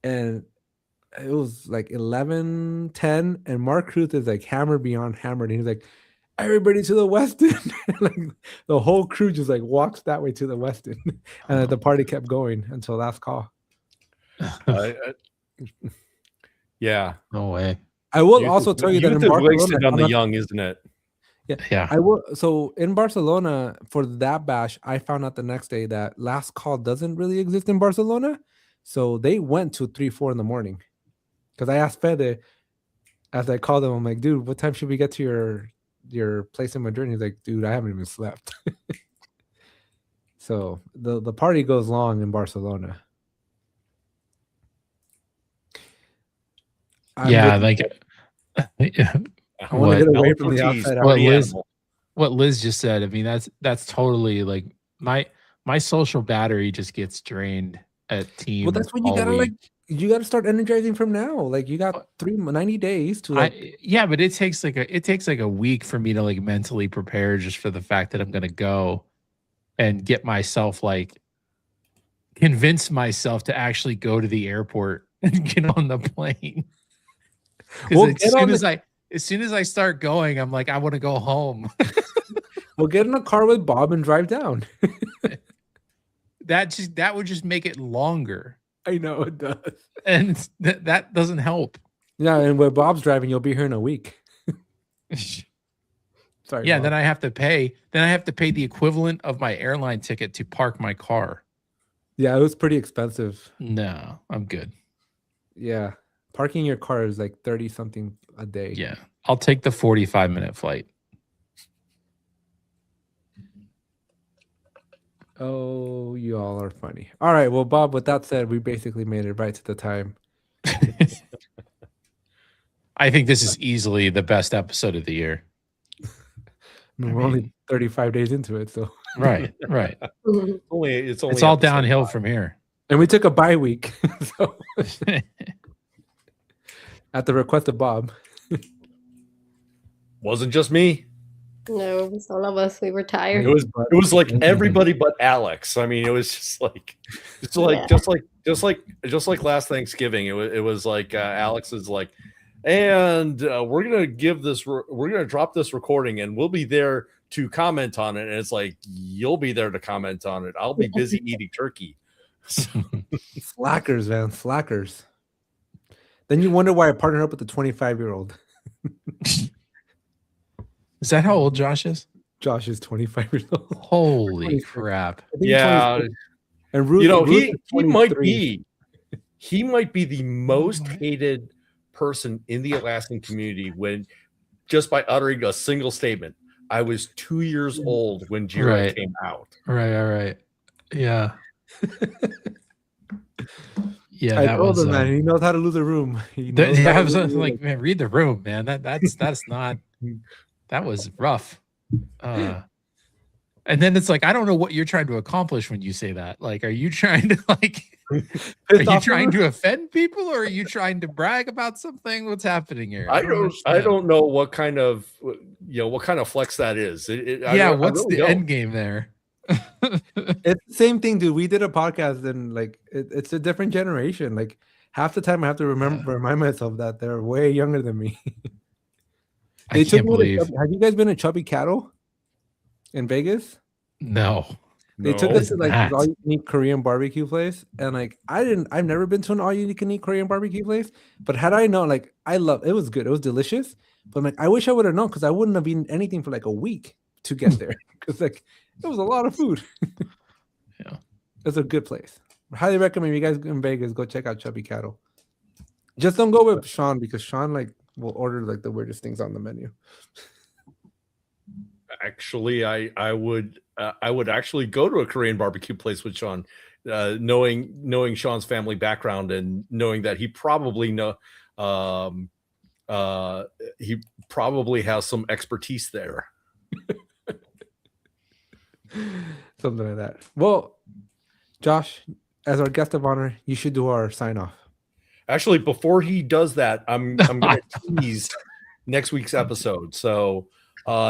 [SPEAKER 2] and it was like 11:10, and Mark Ruth is like hammered beyond hammered, and he's like, "Everybody to the West End!" Like the whole crew just like walks that way to the West End, and the party kept going until last call.
[SPEAKER 1] Yeah.
[SPEAKER 3] no way.
[SPEAKER 2] I will also tell you that in
[SPEAKER 1] Youth is
[SPEAKER 2] Barcelona,
[SPEAKER 1] wasted on the young, isn't it?
[SPEAKER 3] Yeah.
[SPEAKER 2] I will. So in Barcelona for that bash, I found out the next day that last call doesn't really exist in Barcelona. So they went to 3-4 in the morning. Because I asked Fede as I called him, I'm like, dude, what time should we get to your place in Madrid? And he's like, dude, I haven't even slept. So the party goes long in Barcelona.
[SPEAKER 3] Yeah, like
[SPEAKER 2] I want to get away from the outside.
[SPEAKER 3] what Liz just said. I mean, that's totally like my social battery just gets drained at team.
[SPEAKER 2] Well, that's when you gotta you gotta start energizing from now. Like you got 90 days to
[SPEAKER 3] but it takes like a week for me to like mentally prepare just for the fact that I'm gonna go and get myself like convince myself to actually go to the airport and get on the plane. Because as soon as I start going, I'm like, I want to go home.
[SPEAKER 2] We'll get in a car with Bob and drive down.
[SPEAKER 3] That would just make it longer.
[SPEAKER 2] I know it does.
[SPEAKER 3] And that doesn't help.
[SPEAKER 2] Yeah, and when Bob's driving, you'll be here in a week. Sorry.
[SPEAKER 3] Yeah,
[SPEAKER 2] Bob.
[SPEAKER 3] then I have to pay the equivalent of my airline ticket to park my car.
[SPEAKER 2] Yeah, it was pretty expensive.
[SPEAKER 3] No, I'm good.
[SPEAKER 2] Yeah. Parking your car is like 30 something a day.
[SPEAKER 3] Yeah. I'll take the 45-minute flight.
[SPEAKER 2] Oh, you all are funny. All right. Well, Bob, with that said, we basically made it right to the time.
[SPEAKER 3] I think this is easily the best episode of the year.
[SPEAKER 2] We're only 35 days into it. So
[SPEAKER 3] Right.
[SPEAKER 1] It's
[SPEAKER 3] It's all
[SPEAKER 1] episode
[SPEAKER 3] downhill
[SPEAKER 1] 5.
[SPEAKER 3] from here.
[SPEAKER 2] and we took a bye week. So at the request of Bob.
[SPEAKER 1] Wasn't just me.
[SPEAKER 4] No, it was all of us. We were tired.
[SPEAKER 1] It was like everybody but Alex. I mean, it was just like just like last Thanksgiving. It was like Alex is like, and we're gonna drop this recording, and we'll be there to comment on it. And it's like, you'll be there to comment on it. I'll be busy eating turkey.
[SPEAKER 2] Slackers, man, slackers. Then you wonder why I partnered up with the 25-year-old.
[SPEAKER 3] Is that how old Josh is?
[SPEAKER 2] Josh is 25 years old.
[SPEAKER 3] Holy crap.
[SPEAKER 2] I think
[SPEAKER 1] Yeah,
[SPEAKER 2] 26. And Ruth,
[SPEAKER 1] you know,
[SPEAKER 2] Ruth
[SPEAKER 1] he
[SPEAKER 2] is
[SPEAKER 1] might
[SPEAKER 2] 23.
[SPEAKER 1] be the most hated person in the Atlassian community when just by uttering a single statement. I was 2 years old when Jira came out.
[SPEAKER 3] Right. Yeah. Yeah,
[SPEAKER 2] I
[SPEAKER 3] that
[SPEAKER 2] told
[SPEAKER 3] was
[SPEAKER 2] him, man. He knows how to lose a room.
[SPEAKER 3] I was like, man, read the room, man. That's not. That was rough. And then it's like, I don't know what you're trying to accomplish when you say that. Like, are you trying to are you trying to offend people, or are you trying to brag about something? What's happening here?
[SPEAKER 1] I don't know what kind of flex that is.
[SPEAKER 3] What's the end game there?
[SPEAKER 2] It's the same thing, dude. We did a podcast and like it's a different generation. Like half the time I have to remind myself that they're way younger than me.
[SPEAKER 3] I can't believe.
[SPEAKER 2] Have you guys been to Chubby Cattle in Vegas?
[SPEAKER 3] No.
[SPEAKER 2] They took us to like this all-you-can-eat Korean barbecue place, and like I've never been to an all-you-can-eat Korean barbecue place, but had I known, like it was good, it was delicious, but I'm like I wish I would have known because I wouldn't have eaten anything for like a week to get there because like it was a lot of food.
[SPEAKER 3] Yeah,
[SPEAKER 2] it's a good place. I highly recommend you guys in Vegas go check out Chubby Cattle. Just don't go with Sean because Sean like will order like the weirdest things on the menu.
[SPEAKER 1] Actually, I would actually go to a Korean barbecue place with Sean, knowing Sean's family background and knowing that he probably has some expertise there.
[SPEAKER 2] Something like that. Well, Josh, as our guest of honor, you should do our sign off.
[SPEAKER 1] Actually, before he does that, I'm going to tease next week's episode. So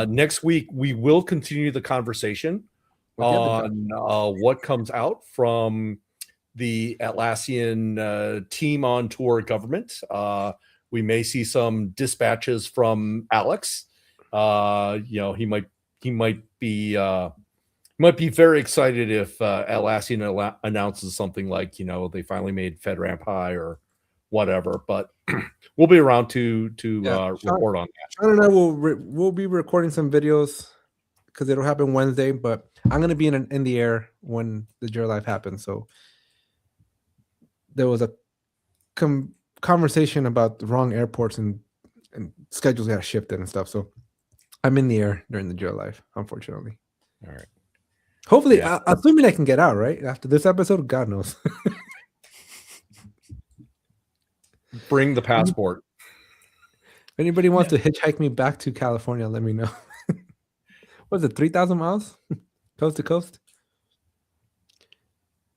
[SPEAKER 1] next week we will continue the conversation on what comes out from the Atlassian team on tour government. We may see some dispatches from Alex. He might be very excited if Atlassian announces something like, they finally made FedRAMP high or whatever, but we'll be around to report on that.
[SPEAKER 2] Sean and I will be recording some videos because it'll happen Wednesday, but I'm going to be in the air when the Jira Life happens. So there was a conversation about the wrong airports and schedules got shifted and stuff. So I'm in the air during the Jira Life, unfortunately.
[SPEAKER 1] All right.
[SPEAKER 2] Hopefully, assuming I can get out right after this episode. God knows.
[SPEAKER 1] Bring the passport.
[SPEAKER 2] If anybody wants to hitchhike me back to California, let me know. What is it, 3,000 miles? Coast to coast?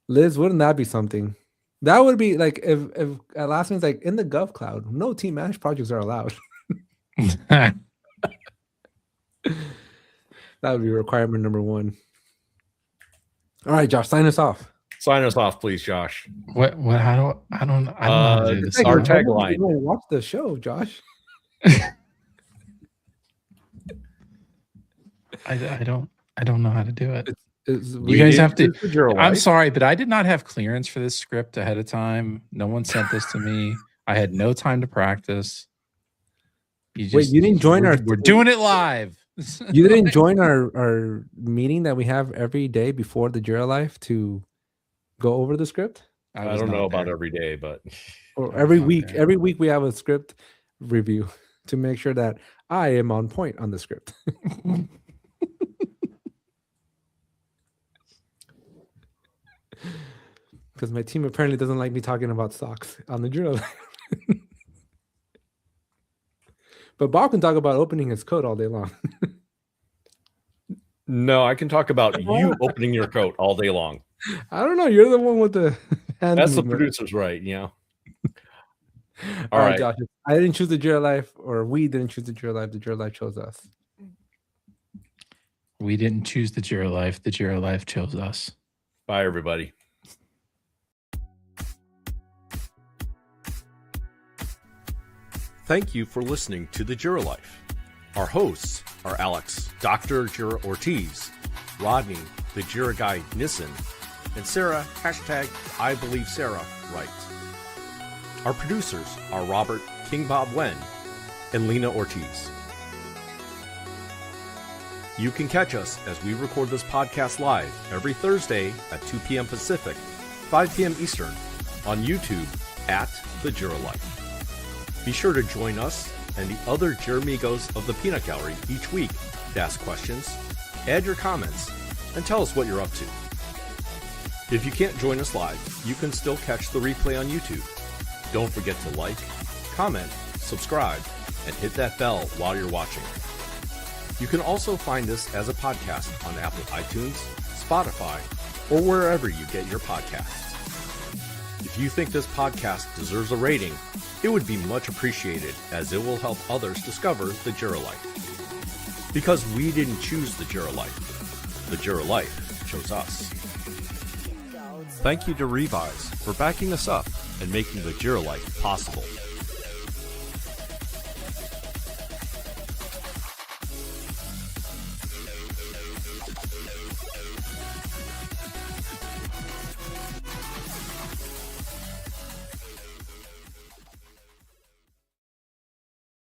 [SPEAKER 2] Liz, wouldn't that be something? That would be like if Atlassian's like in the Gov Cloud, no team managed projects are allowed. That would be requirement number 1. All right, Josh, sign us off.
[SPEAKER 1] Sign us off, please, Josh.
[SPEAKER 3] What? I don't know how to do this.
[SPEAKER 1] Our tagline.
[SPEAKER 2] Watch the show, Josh.
[SPEAKER 3] I don't know how to do it.
[SPEAKER 2] You
[SPEAKER 3] guys have to. I'm sorry, but I did not have clearance for this script ahead of time. No one sent this to me. I had no time to practice.
[SPEAKER 2] You didn't join our.
[SPEAKER 3] We're doing it live.
[SPEAKER 2] You didn't join our meeting that we have every day before the Jira Life to go over the script?
[SPEAKER 1] I don't know about every day, but
[SPEAKER 2] or every week. There. Every week we have a script review to make sure that I am on point on the script. Because my team apparently doesn't like me talking about socks on the Jira Life. But Bob can talk about opening his code all day long.
[SPEAKER 1] No, I can talk about you opening your coat all day long.
[SPEAKER 2] I don't know. You're the one with the hand
[SPEAKER 1] That's the
[SPEAKER 2] movement.
[SPEAKER 1] producer's right, you know.
[SPEAKER 2] All right,
[SPEAKER 1] right.
[SPEAKER 2] Josh. I didn't choose the Jira Life, or we didn't choose the Jira Life. The Jira Life chose us.
[SPEAKER 3] We didn't choose the Jira Life. The Jira Life chose us.
[SPEAKER 1] Bye, everybody. Thank you for listening to the Jira Life. Our hosts are Alex, Dr. Jira Ortiz, Rodney, the Jira guy Nissen, and Sarah, #I believe Sarah, Wright. Our producers are Robert King Bob Wen and Lina Ortiz. You can catch us as we record this podcast live every Thursday at 2 p.m. Pacific, 5 p.m. Eastern on YouTube at The Jira Life. Be sure to join us and the other Jiramigos of the Peanut Gallery each week to ask questions, add your comments, and tell us what you're up to. If you can't join us live, you can still catch the replay on YouTube. Don't forget to like, comment, subscribe, and hit that bell while you're watching. You can also find us as a podcast on Apple iTunes, Spotify, or wherever you get your podcasts. If you think this podcast deserves a rating, it would be much appreciated, as it will help others discover the Jira Life. Because we didn't choose the Jira Life. The Jira Life chose us. Thank you to Revise for backing us up and making the Jira Life possible.